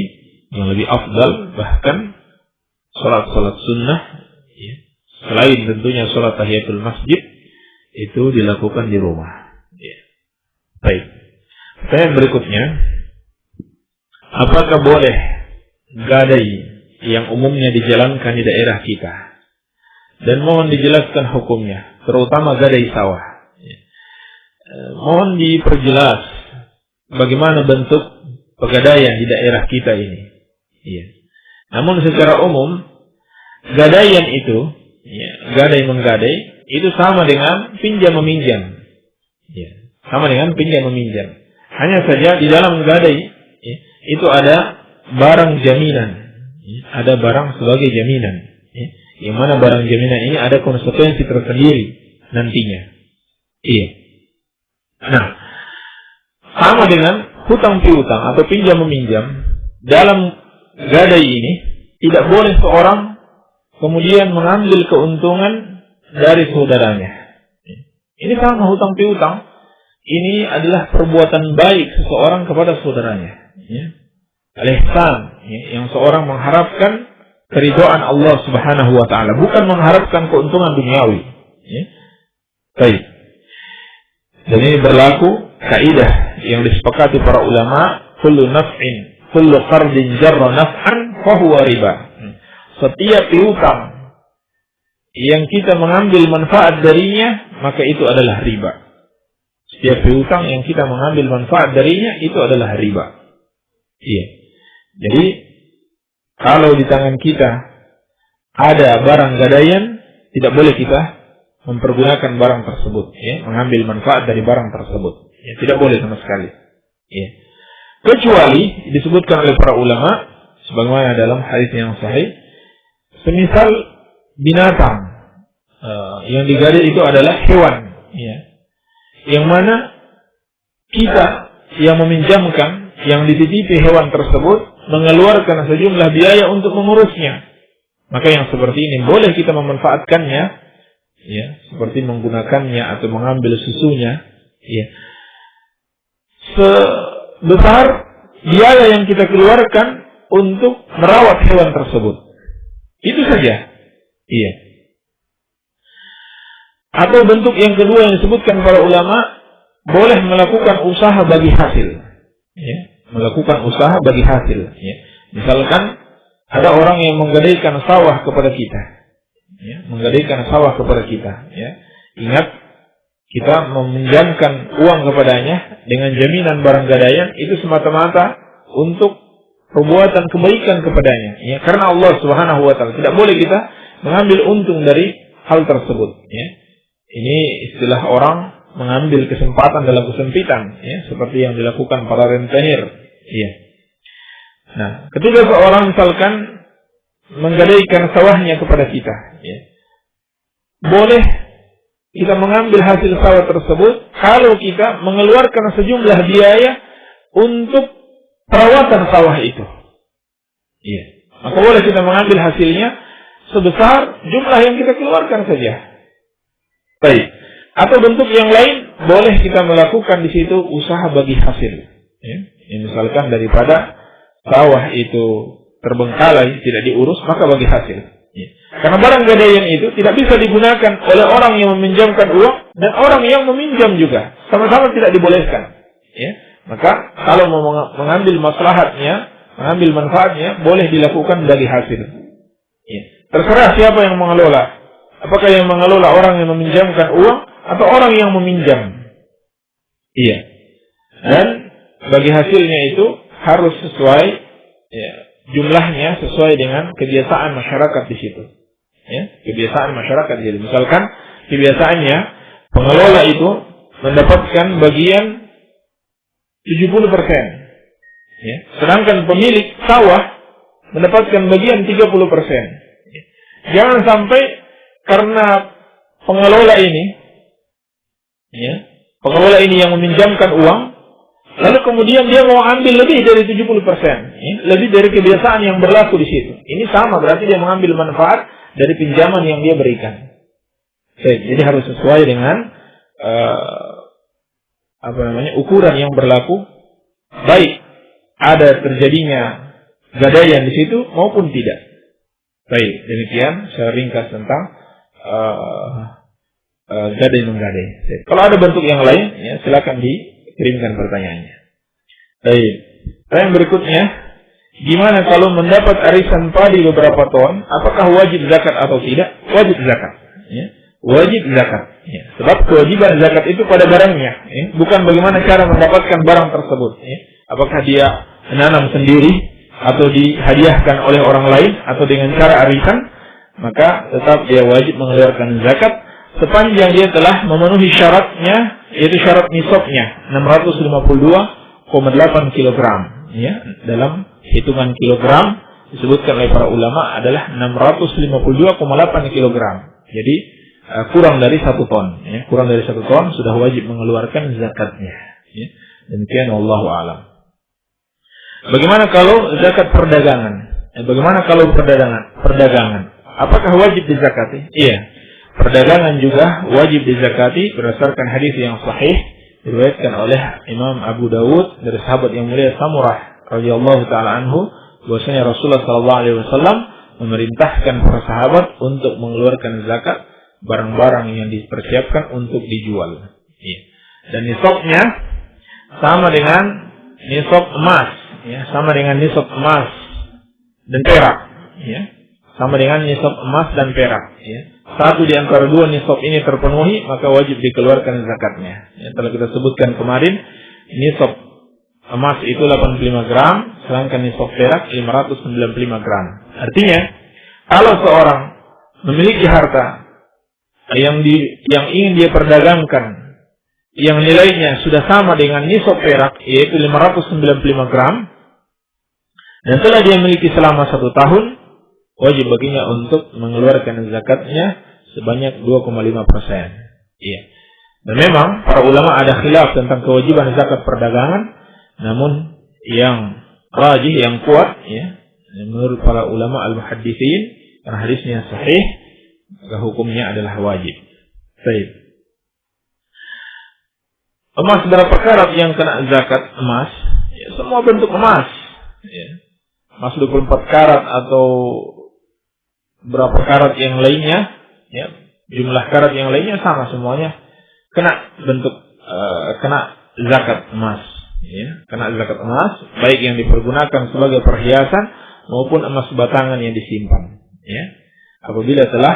yang lebih afdal bahkan salat-salat sunnah, ya, selain tentunya salat tahiyatul masjid, itu dilakukan di rumah. Ya. Baik. Pertanyaan berikutnya, apakah boleh gadai yang umumnya dijalankan di daerah kita? Dan mohon dijelaskan hukumnya, terutama gadai sawah. Ya. Mohon diperjelas bagaimana bentuk pegadaian di daerah kita ini. Ya. Namun secara umum, gadaian itu, ya, gadai menggadai, itu sama dengan pinjam meminjam. Ya. Sama dengan pinjam meminjam. Hanya saja di dalam gadai, ya, itu ada barang jaminan. Ya. Ada barang sebagai jaminan. Ya. Yang mana barang jaminan ini ada konsekuensi tersendiri nantinya. Iya. Nah, sama dengan hutang piutang atau pinjam meminjam, dalam gadai ini tidak boleh seorang kemudian mengambil keuntungan dari saudaranya. Ini sama hutang piutang. Ini adalah perbuatan baik seseorang kepada saudaranya. Al-ihsan, yang seorang mengharapkan keridhaan Allah Subhanahu wa taala, bukan mengharapkan keuntungan duniawi. Baik. Dan ini berlaku kaidah yang disepakati para ulama, kullu qardin jarra naf'an fa huwa riba. Setiap piutang yang kita mengambil manfaat darinya, maka itu adalah riba. Setiap piutang yang kita mengambil manfaat darinya, itu adalah riba. Iya. Jadi kalau di tangan kita ada barang gadaian, tidak boleh kita mempergunakan barang tersebut, ya, mengambil manfaat dari barang tersebut. Ya, tidak boleh sama sekali. Ya. Kecuali disebutkan oleh para ulama, sebagaimana dalam hadis yang sahih, semisal binatang Yang digadai itu adalah hewan, ya. Yang mana kita yang meminjamkan, yang dititipi hewan tersebut mengeluarkan sejumlah biaya untuk mengurusnya. Maka yang seperti ini boleh kita memanfaatkannya, ya, seperti menggunakannya atau mengambil susunya, ya, sebesar biaya yang kita keluarkan untuk merawat hewan tersebut. Itu saja. Iya. Atau bentuk yang kedua yang disebutkan para ulama, boleh melakukan usaha bagi hasil, ya, melakukan usaha bagi hasil, ya. Misalkan ada orang yang menggadaikan sawah kepada kita, ya, menggadaikan sawah kepada kita, ya. Ingat, kita meminjamkan uang kepadanya dengan jaminan barang gadaian itu semata-mata untuk perbuatan kebaikan kepadanya, ya. Karena Allah Subhanahu wa taala tidak boleh kita mengambil untung dari hal tersebut, ya. Ini istilah orang mengambil kesempatan dalam kesempitan, ya, seperti yang dilakukan para rentenir, ya. Nah, ketika seorang misalkan menggadaikan sawahnya kepada kita, ya, boleh kita mengambil hasil sawah tersebut kalau kita mengeluarkan sejumlah biaya untuk perawatan sawah itu, ya. Maka boleh kita mengambil hasilnya sebesar jumlah yang kita keluarkan saja. Baik. Atau bentuk yang lain, boleh kita melakukan di situ usaha bagi hasil, ya. Misalkan daripada sawah itu terbengkalai, tidak diurus, maka bagi hasil, ya. Karena barang gadaian itu tidak bisa digunakan oleh orang yang meminjamkan uang dan orang yang meminjam juga, sama-sama tidak dibolehkan, ya. Maka kalau mau mengambil maslahatnya, mengambil manfaatnya, boleh dilakukan bagi hasil, ya. Terserah siapa yang mengelola. Apakah yang mengelola orang yang meminjamkan uang atau orang yang meminjam? Iya. Dan bagi hasilnya itu harus sesuai, ya, jumlahnya sesuai dengan kebiasaan masyarakat di situ. Ya, kebiasaan masyarakat di situ. Misalkan kebiasaannya pengelola itu mendapatkan bagian 70%. Ya. Sedangkan pemilik sawah mendapatkan bagian 30%. Ya. Jangan sampai karena pengelola ini, ya, pengelola ini yang meminjamkan uang, lalu kemudian dia mau ambil lebih dari 70%, ya, lebih dari kebiasaan yang berlaku di situ. Ini sama, berarti dia mengambil manfaat dari pinjaman yang dia berikan. Jadi harus sesuai dengan ukuran yang berlaku, baik ada terjadinya gadaian di situ maupun tidak. Baik, demikian secara ringkas tentang gadai menggadai. Kalau ada bentuk yang lain, ya, silakan dikirimkan pertanyaannya. Baik. Yang berikutnya, gimana kalau mendapat arisan padi beberapa ton, apakah wajib zakat atau tidak? Wajib zakat. Ya. Wajib zakat. Ya. Sebab kewajiban zakat itu pada barangnya, ya. Bukan bagaimana cara mendapatkan barang tersebut. Ya. Apakah dia menanam sendiri atau dihadiahkan oleh orang lain atau dengan cara arisan? Maka tetap dia wajib mengeluarkan zakat sepanjang dia telah memenuhi syaratnya, yaitu syarat nisabnya 652,8 kg, ya. Dalam hitungan kilogram disebutkan oleh para ulama adalah 652,8 kg. Jadi kurang dari 1 ton, ya. Kurang dari 1 ton sudah wajib mengeluarkan zakatnya, ya. Demikian wallahu a'lam. Bagaimana kalau zakat perdagangan? Bagaimana kalau perdagangan? Apakah wajib dizakati? Iya. Perdagangan juga wajib dizakati berdasarkan hadis yang sahih diriwayatkan oleh Imam Abu Dawud dari sahabat yang mulia Samurah radhiyallahu taala anhu, bahwasanya Rasulullah sallallahu alaihi wasallam memerintahkan para sahabat untuk mengeluarkan zakat barang-barang yang dipersiapkan untuk dijual. Iya. Dan nisabnya sama dengan nisab emas, ya, sama dengan nisab emas dan perak, ya. Sama dengan nisab emas dan perak, ya. Satu di antara dua nisab ini terpenuhi, maka wajib dikeluarkan zakatnya. Ya, telah kita sebutkan kemarin, nisab emas itu 85 gram, sedangkan nisab perak 595 gram. Artinya, kalau seorang memiliki harta yang ingin dia perdagangkan, yang nilainya sudah sama dengan nisab perak, yaitu 595 gram, dan telah dia miliki selama 1 tahun, wajib baginya untuk mengeluarkan zakatnya sebanyak 2,5%. Iya. Dan memang para ulama ada khilaf tentang kewajiban zakat perdagangan, namun yang rajih, yang kuat, ya, menurut para ulama al-muhadditsin, karena hadisnya sahih, maka hukumnya adalah wajib. Baik. Emas berapa karat yang kena zakat? Emas, ya, semua bentuk emas, ya. Emas 24 karat atau berapa karat yang lainnya, ya, jumlah karat yang lainnya sama semuanya kena bentuk kena zakat emas, ya, kena zakat emas, baik yang dipergunakan sebagai perhiasan maupun emas batangan yang disimpan, ya. Apabila telah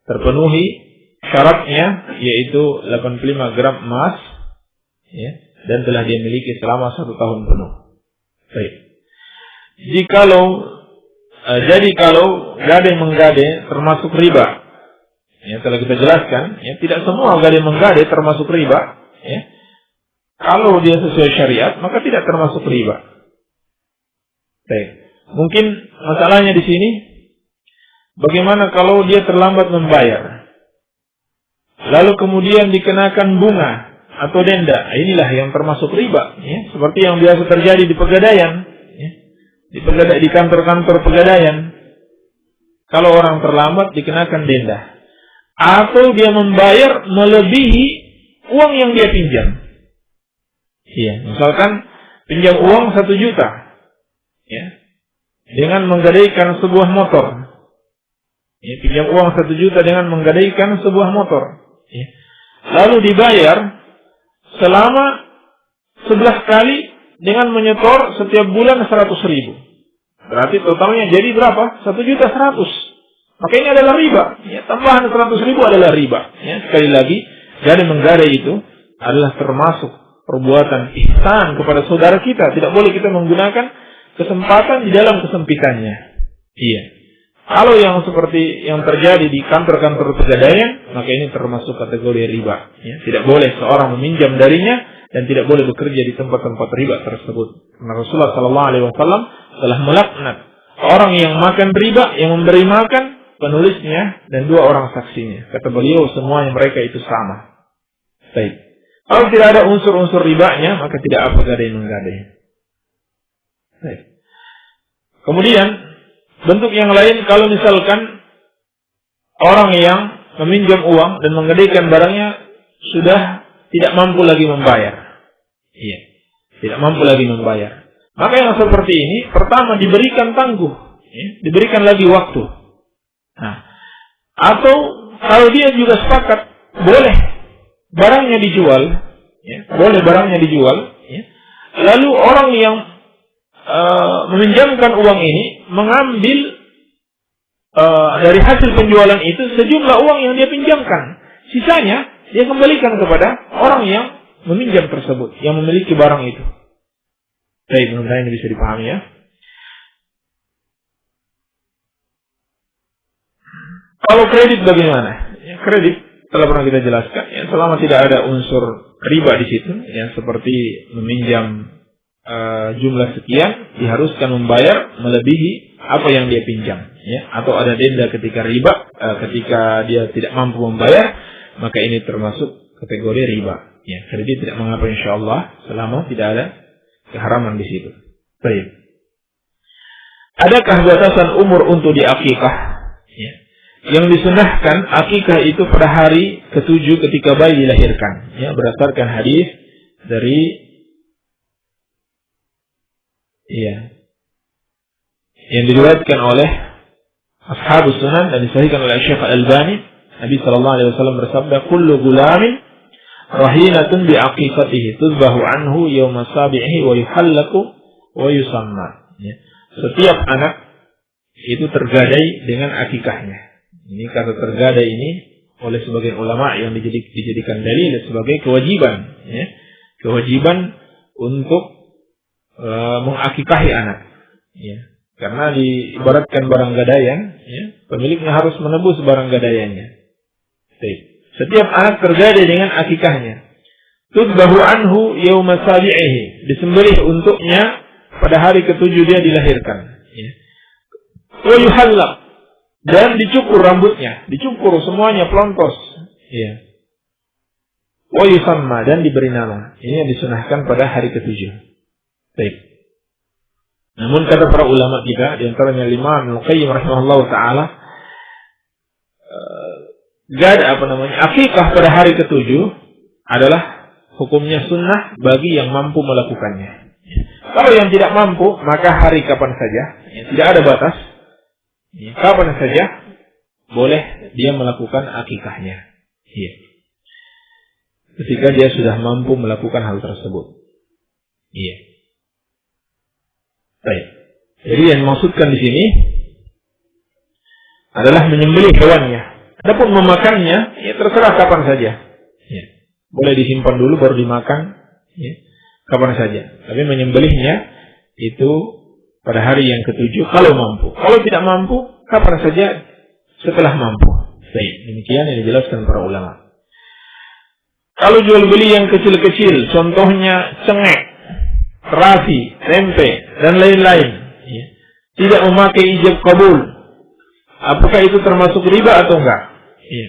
terpenuhi syaratnya, yaitu 85 gram emas, ya, dan telah dia miliki selama 1 tahun penuh. Baik. Jadi kalau gade menggade termasuk riba, ya, telah kita jelaskan, ya, tidak semua gade menggade termasuk riba, ya. Kalau dia sesuai syariat, maka tidak termasuk riba. Baik. Mungkin masalahnya di sini, bagaimana kalau dia terlambat membayar, lalu kemudian dikenakan bunga atau denda? Inilah yang termasuk riba, ya. Seperti yang biasa terjadi di pegadaian, ya. Di kantor-kantor pegadaian, kalau orang terlambat dikenakan denda, atau dia membayar melebihi uang yang dia pinjam. Iya, misalkan pinjam uang 1 juta, ya, dengan menggadaikan sebuah motor. Ya, pinjam uang 1 juta dengan menggadaikan sebuah motor. Ya. Lalu dibayar selama 11 kali dengan menyetor setiap bulan 100.000. Berarti totalnya jadi berapa? 1.100.000. Maka ini adalah riba. Ya, tambahan 100.000 adalah riba. Ya, sekali lagi, gade menggade itu adalah termasuk perbuatan ihsan kepada saudara kita. Tidak boleh kita menggunakan kesempatan di dalam kesempitannya. Iya. Kalau yang seperti yang terjadi di kantor-kantor pegadaian, maka ini termasuk kategori riba. Ya, tidak boleh seorang meminjam darinya dan tidak boleh bekerja di tempat-tempat riba tersebut. Karena Rasulullah SAW telah melaknat orang yang makan riba, yang memberi makan, penulisnya dan 2 orang saksinya. Kata beliau, semuanya mereka itu sama. Baik. Kalau tidak ada unsur-unsur ribanya, maka tidak apa gadai menggadai. Baik. Kemudian bentuk yang lain, kalau misalkan orang yang meminjam uang dan menggadaikan barangnya sudah tidak mampu lagi membayar. Iya, tidak mampu lagi membayar. Maka yang seperti ini, pertama diberikan tangguh, ya, diberikan lagi waktu. Nah, atau kalau dia juga sepakat, boleh barangnya dijual, ya, boleh barangnya dijual, ya. Lalu orang yang meminjamkan uang ini mengambil dari hasil penjualan itu sejumlah uang yang dia pinjamkan. Sisanya dia kembalikan kepada orang yang meminjam tersebut, yang memiliki barang itu. Baik, mudah-mudahan ini bisa dipahami, ya. Kalau kredit bagaimana? Ya, kredit telah pernah kita jelaskan, ya, selama tidak ada unsur riba di situ, ya, seperti meminjam jumlah sekian, diharuskan membayar melebihi apa yang dia pinjam, ya, atau ada denda ketika riba, ketika dia tidak mampu membayar, maka ini termasuk kategori riba. Ya, kredit tidak mengapa insyaallah selama tidak ada keharaman di situ. Baik. Adakah batasan umur untuk diakikah? Ya. Yang disunahkan akikah itu pada hari ke-7 ketika bayi dilahirkan, ya, berdasarkan hadis dari yang diriwayatkan oleh Ashabus Sunan dan disahihkan oleh Syekh Al-Albani. Nabi sallallahu alaihi wasallam bersabda, "Kullu gulamin rahinatun bi aqiqatihi tuzbahu anhu yawma sabi'ihi wa yuhallaku wa yusamma." Ya. Setiap anak itu tergadai dengan akikahnya. Ini kata tergadai ini oleh sebagian ulama yang dijadikan dalil sebagai kewajiban, ya. Kewajiban untuk mengakikahi anak, ya. Karena diibaratkan barang gadaian, ya, pemiliknya harus menebus barang gadaiannya. Setiap anak tergadai dengan akikahnya. Tudbahu anhu yauma sabi'ihi, disembelih untuknya pada hari ke-7 dia dilahirkan, ya. Wa yuhallaq, dan dicukur rambutnya, dicukur semuanya pelontos. Iya. Wa yusamma, dan diberi nama. Ini yang disunahkan pada hari ke-7. Baik. Namun kata para ulama kita, di antaranya Imam Al-Qayyim rahimahullah taala, gak ada akikah pada hari ke-7 adalah hukumnya sunnah bagi yang mampu melakukannya. Kalau yang tidak mampu, maka hari kapan saja, tidak ada batas. Kapan saja boleh dia melakukan akikahnya. Iya. Ketika dia sudah mampu melakukan hal tersebut. Iya. Baik. Jadi yang dimaksudkan di sini adalah menyembelih hewannya. Adapun memakannya, ya terserah kapan saja. Ya. Boleh disimpan dulu baru dimakan, ya, kapan saja. Tapi menyembelihnya itu pada hari yang ke-7 kalau mampu. Kalau tidak mampu, kapan saja setelah mampu. Baik, demikian yang dijelaskan para ulama. Kalau jual beli yang kecil-kecil, contohnya cengek, terasi, tempe, dan lain-lain, ya, tidak memakai ijab kabul, apakah itu termasuk riba atau enggak? Ya.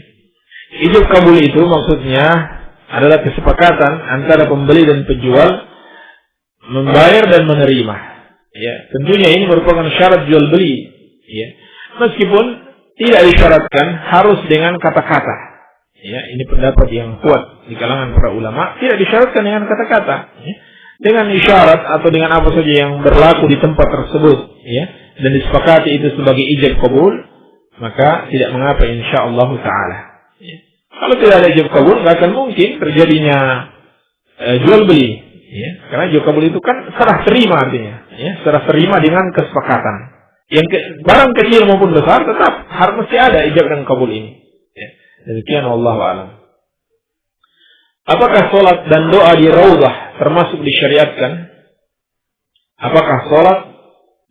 Ijab kabul itu maksudnya adalah kesepakatan antara pembeli dan penjual membayar dan menerima. Ya, tentunya ini merupakan syarat jual beli. Ya. Meskipun tidak disyaratkan harus dengan kata-kata. Ya, ini pendapat yang kuat di kalangan para ulama. Tidak disyaratkan dengan kata-kata. Ya. Dengan isyarat atau dengan apa saja yang berlaku di tempat tersebut. Ya. Dan disepakati itu sebagai ijab kabul, maka tidak mengapa insyaallah ta'ala. Ya. Kalau tidak ada ijab kabul, nggak akan mungkin terjadinya jual beli. Ya. Karena ijab kabul itu kan serah terima artinya. Ya. Serah terima dengan kesepakatan. Barang kecil maupun besar tetap harus mesti ada ijab dan kabul ini. Ya. Demikian wallahu a'lam. Apakah salat dan doa di raudhah termasuk disyariatkan? Apakah salat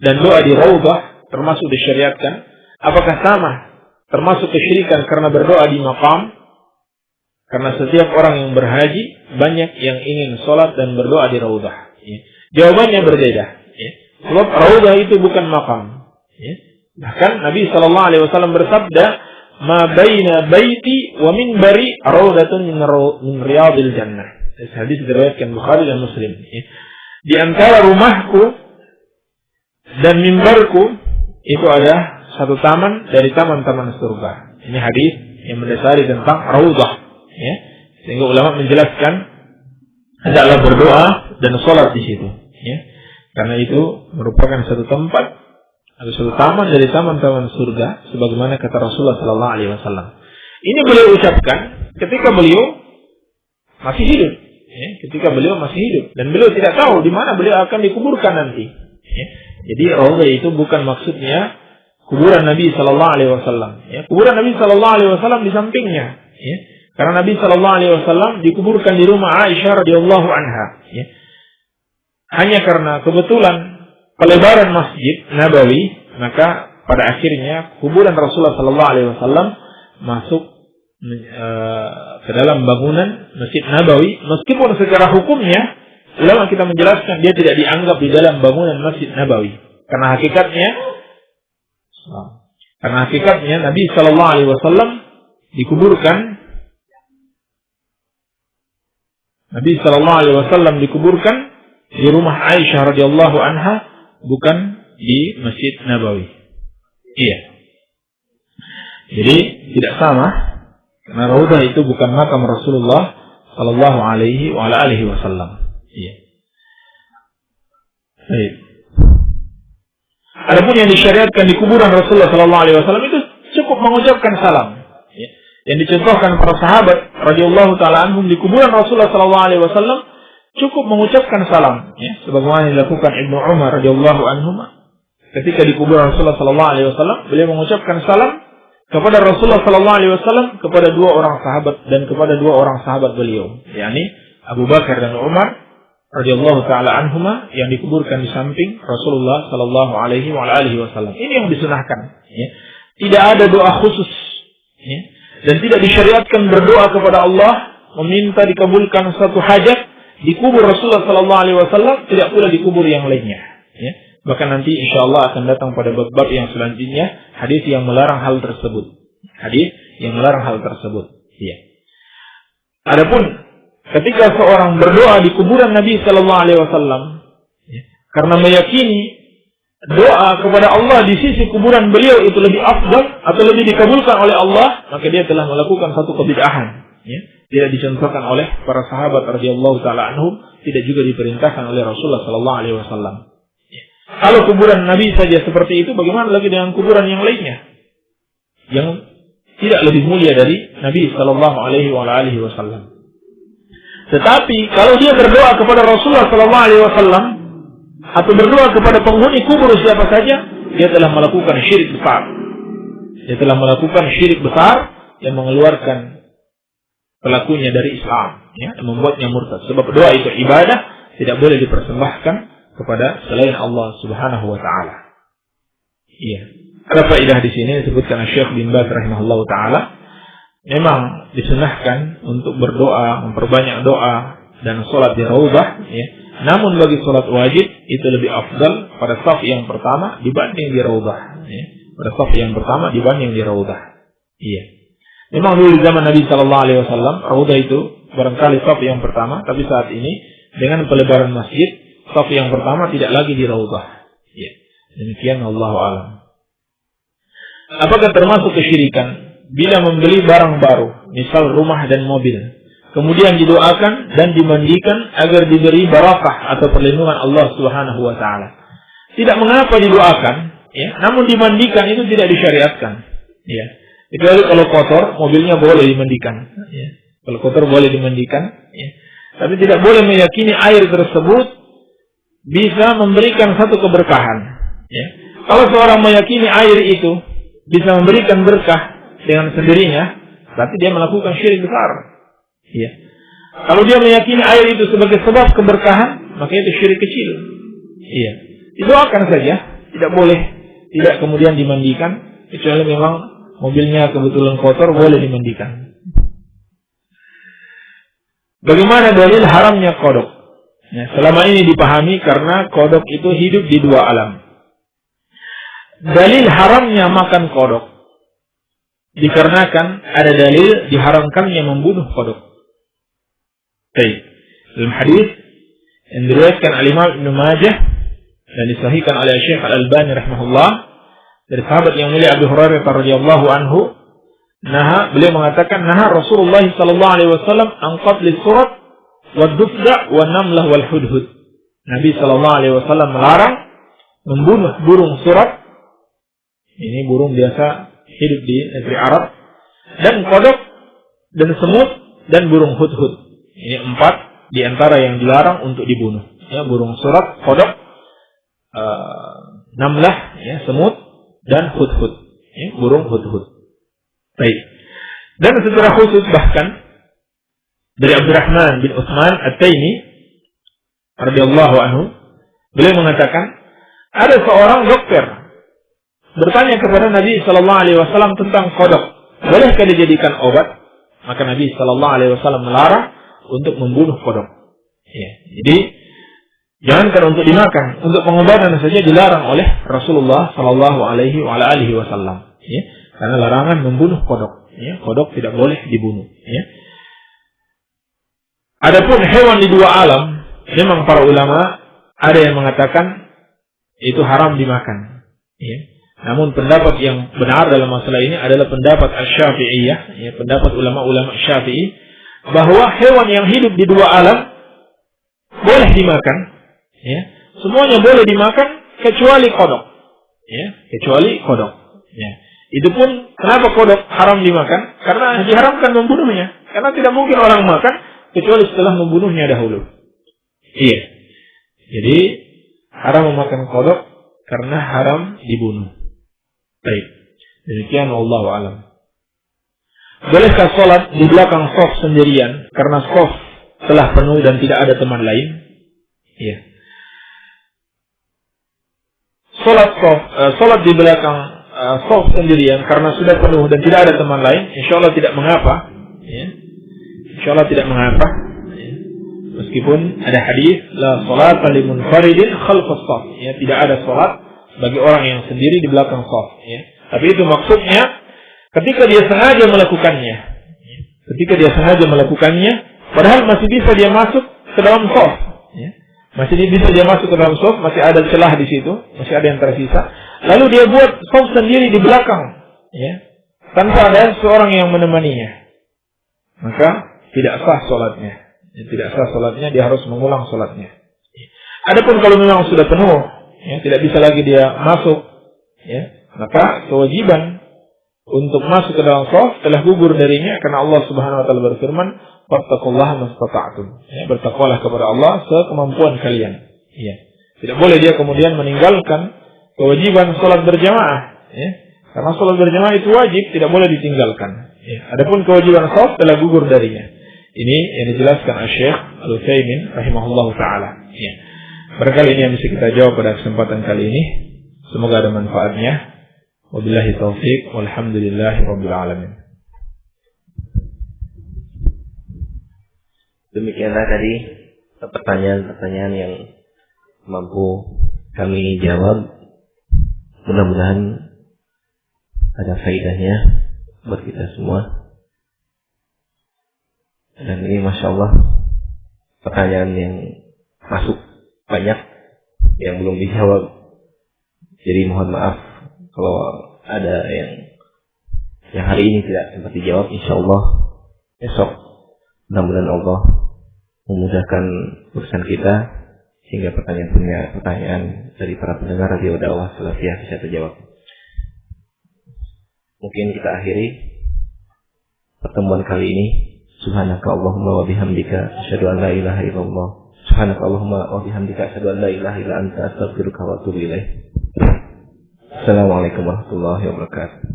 dan doa di raudhah termasuk disyariatkan? Apakah sama termasuk kesyirikan karena berdoa di maqam? Karena setiap orang yang berhaji banyak yang ingin salat dan berdoa di raudhah. Ya. Jawabannya berbeda. Ya. Sebab raudhah itu bukan maqam. Ya. Bahkan Nabi SAW bersabda, ma baina baiti wa minbari raudatun min riyadil jannah. Hadis diriwayatkan Bukhari dan Muslim. Di antara rumahku dan mimbarku itu ada satu taman dari taman-taman surga. Ini hadis yang mendasari tentang raudah. Ya. Sehingga ulama menjelaskan hendaklah berdoa dan sholat di situ. Ya. Karena itu merupakan satu tempat atau satu taman dari taman-taman surga, sebagaimana kata Rasulullah Sallallahu Alaihi Wasallam. Ini beliau ucapkan ketika beliau masih hidup, ya, ketika beliau masih hidup, dan beliau tidak tahu di mana beliau akan dikuburkan nanti. Ya. Jadi raudhah itu bukan maksudnya kuburan Nabi Sallallahu Alaihi Wasallam. Ya. Kuburan Nabi Sallallahu Alaihi Wasallam di sampingnya, ya. Karena Nabi Sallallahu Alaihi Wasallam dikuburkan di rumah Aisyah radhiyallahu anha. Ya. Hanya karena kebetulan pelebaran Masjid Nabawi, maka pada akhirnya kuburan Rasulullah Sallallahu Alaihi Wasallam masuk ke dalam bangunan Masjid Nabawi, meskipun secara hukumnya ulama kita menjelaskan dia tidak dianggap di dalam bangunan Masjid Nabawi, karena hakikatnya Nabi Sallallahu Alaihi Wasallam dikuburkan di rumah Aisyah radhiyallahu anha, bukan di Masjid Nabawi. Iya. Jadi tidak sama, karena raudhah itu bukan makam Rasulullah Sallallahu Alaihi Wasallam. Iya. Baik. Adapun yang disyariatkan di kuburan Rasulullah Sallallahu Alaihi Wasallam itu cukup mengucapkan salam. Ya. Yang dicontohkan para sahabat radhiyallahu taala anhum di kuburan Rasulullah Sallallahu Alaihi Wasallam cukup mengucapkan salam. Ya. Sebagaimana dilakukan Ibnu Umar radhiyallahu anhu. Ketika di kuburan Rasulullah Sallallahu Alaihi Wasallam, beliau mengucapkan salam kepada Rasulullah Sallallahu Alaihi Wasallam, kepada dua orang sahabat dan kepada dua orang sahabat beliau, yakni Abu Bakar dan Umar radhiyallahu taala anhuma, yang dikuburkan di samping Rasulullah Sallallahu Alaihi Wasallam. Ini yang disunahkan. Ya. Tidak ada doa khusus, ya. Dan tidak disyariatkan berdoa kepada Allah meminta dikabulkan satu hajat di kubur Rasulullah Sallallahu Alaihi Wasallam, tidak pula di kubur yang lainnya. Ya. Bahkan nanti insyaallah akan datang pada bab-bab yang selanjutnya hadis yang melarang hal tersebut. Hadis yang melarang hal tersebut. Iya. Adapun ketika seorang berdoa di kuburan Nabi sallallahu alaihi wasallam karena meyakini doa kepada Allah di sisi kuburan beliau itu lebih afdal atau lebih dikabulkan oleh Allah, maka dia telah melakukan satu kebid'ahan. Ya. Tidak dicontohkan oleh para sahabat radhiyallahu taala anhum, tidak juga diperintahkan oleh Rasulullah sallallahu alaihi wasallam. Ya. Kalau kuburan Nabi saja seperti itu, bagaimana lagi dengan kuburan yang lainnya yang tidak lebih mulia dari Nabi sallallahu alaihi wasallam? Tetapi kalau dia berdoa kepada Rasulullah sallallahu alaihi wasallam atau berdoa kepada penghuni kubur siapa saja, dia telah melakukan syirik besar. Dia telah melakukan syirik besar yang mengeluarkan pelakunya dari Islam, ya, membuatnya murtad. Sebab doa itu ibadah, tidak boleh dipersembahkan kepada selain Allah Subhanahu wa taala. Iya. Ada faedah di sini disebutkan Syekh bin Baz rahimahullahu taala, memang disunahkan untuk berdoa, memperbanyak doa dan salat di raudhah, ya. Namun bagi salat wajib itu lebih afdal pada saf yang pertama dibanding di raudhah, ya. Pada saf yang pertama dibanding di raudhah. Iya. Memang dulu di zaman Nabi sallallahu alaihi wasallam raudhah itu barangkali saf yang pertama, tapi saat ini dengan pelebaran masjid, saf yang pertama tidak lagi di raudhah. Iya. Demikian wallahu a'lam. Apakah termasuk kesyirikan bila membeli barang baru, misal rumah dan mobil, kemudian didoakan dan dimandikan agar diberi barakah atau perlindungan Allah Subhanahu wa taala? Tidak mengapa didoakan, ya, namun dimandikan itu tidak disyariatkan, ya. Kecuali kalau kotor, mobilnya boleh dimandikan, ya. Kalau kotor boleh dimandikan, ya. Tapi tidak boleh meyakini air tersebut bisa memberikan satu keberkahan, ya. Kalau seorang meyakini air itu bisa memberikan berkah dengan sendirinya, berarti dia melakukan syirik besar. Ya. Kalau dia meyakini air itu sebagai sebab keberkahan, maka itu syirik kecil. Iya. Didoakan saja, tidak boleh tidak kemudian dimandikan, kecuali memang mobilnya kebetulan kotor, boleh dimandikan. Bagaimana dalil haramnya kodok? Ya, selama ini dipahami karena kodok itu hidup di dua alam. Dalil haramnya makan kodok dikarenakan ada dalil diharamkannya membunuh kodok. Baik. Dalam hadis yang diriwayatkan oleh Imam Ibnu Majah dan disahihkan oleh Syekh Al-Albani rahimahullah dari sahabat yang mulia Abu Hurairah radhiyallahu anhu, beliau mengatakan Rasulullah sallallahu alaihi wasallam an qatl surat wad dufda wan namlah wal hudhud. Nabi sallallahu alaihi wasallam melarang membunuh burung surat. Ini burung biasa hidup di negeri Arab, dan kodok dan semut dan burung hudhud. Ini 4 di antara yang dilarang untuk dibunuh. Ya, burung surat, kodok, namlah, ya, semut dan hudhud. Ya, burung hudhud. Baik. Dan secara khusus bahkan dari Abdurrahman bin Utsman At-Taimi radhiyallahu anhu, beliau mengatakan ada seorang dokter bertanya kepada Nabi sallallahu alaihi wasallam tentang kodok, bolehkah dijadikan obat? Maka Nabi sallallahu alaihi wasallam melarang untuk membunuh kodok. Ya, jadi jangankan untuk dimakan, untuk pengobatan saja dilarang oleh Rasulullah sallallahu alaihi wasallam. Ya, karena larangan membunuh kodok. Ya, kodok tidak boleh dibunuh. Ya. Adapun hewan di dua alam, memang para ulama ada yang mengatakan itu haram dimakan. Ya. Namun pendapat yang benar dalam masalah ini adalah pendapat Asy-Syafi'iyah, ya, pendapat ulama-ulama Syafi'i, bahwa hewan yang hidup di dua alam boleh dimakan, ya. Semuanya boleh dimakan kecuali kodok, ya, kecuali kodok. Ya. Itu pun kenapa kodok haram dimakan? Karena diharamkan membunuhnya. Karena tidak mungkin orang makan kecuali setelah membunuhnya dahulu. Iya. Jadi haram memakan kodok karena haram dibunuh. Baik, demikian wallahu a'lam. Bolehkah sholat di belakang shaf sendirian karena shaf telah penuh dan tidak ada teman lain? Iya. Sholat di belakang shaf sendirian karena sudah penuh dan tidak ada teman lain, insya Allah tidak mengapa. Ya. Insya Allah tidak mengapa. Ya. Meskipun ada hadis la salata limunfaridin khalfas shaf, ya, tidak ada salat bagi orang yang sendiri di belakang shaf, ya. Tapi itu maksudnya ketika dia sengaja melakukannya. Ketika dia sengaja melakukannya, padahal masih bisa dia masuk ke dalam shaf, ya. Masih bisa dia masuk ke dalam shaf, masih ada celah di situ, masih ada yang tersisa. Lalu dia buat shaf sendiri di belakang, ya, tanpa ada seorang yang menemaninya. Maka tidak sah salatnya. Tidak sah salatnya, dia harus mengulang salatnya. Adapun kalau memang sudah penuh, ya, tidak bisa lagi dia masuk, ya, maka kewajiban untuk masuk ke dalam shaf telah gugur darinya, karena Allah Subhanahu wa taala berfirman, "Fattaqullaha mastata'tum." Ya, bertakwalah kepada Allah sekemampuan kalian. Ya. Tidak boleh dia kemudian meninggalkan kewajiban salat berjamaah, ya. Karena salat berjamaah itu wajib, tidak boleh ditinggalkan. Ya. Adapun kewajiban shaf telah gugur darinya. Ini yang dijelaskan Syekh Al-Utsaimin rahimahullahu taala. Ya. Barangkali ini yang bisa kita jawab pada kesempatan kali ini. Semoga ada manfaatnya. Wabillahi taufiq walhamdulillahi rabbil alamin. Demikianlah tadi pertanyaan-pertanyaan yang mampu kami jawab. Mudah-mudahan ada faedahnya buat kita semua. Dan ini Masya Allah pertanyaan yang masuk banyak yang belum dijawab. Jadi mohon maaf kalau ada yang hari ini tidak sempat dijawab. Insya Allah besok mudah-mudahan Allah memudahkan urusan kita sehingga pertanyaan dari para pendengar radio dakwah salafiyah bisa terjawab. Mungkin kita akhiri pertemuan kali ini. Subhanaka Allahumma wa bihamdika asyhadu an la ilaha illallah. Subhanaka Allahumma wa bihamdika asyhadu an la ilaha illa anta astaghfiruka wa atubu ilaik. Assalamualaikum warahmatullahi wabarakatuh.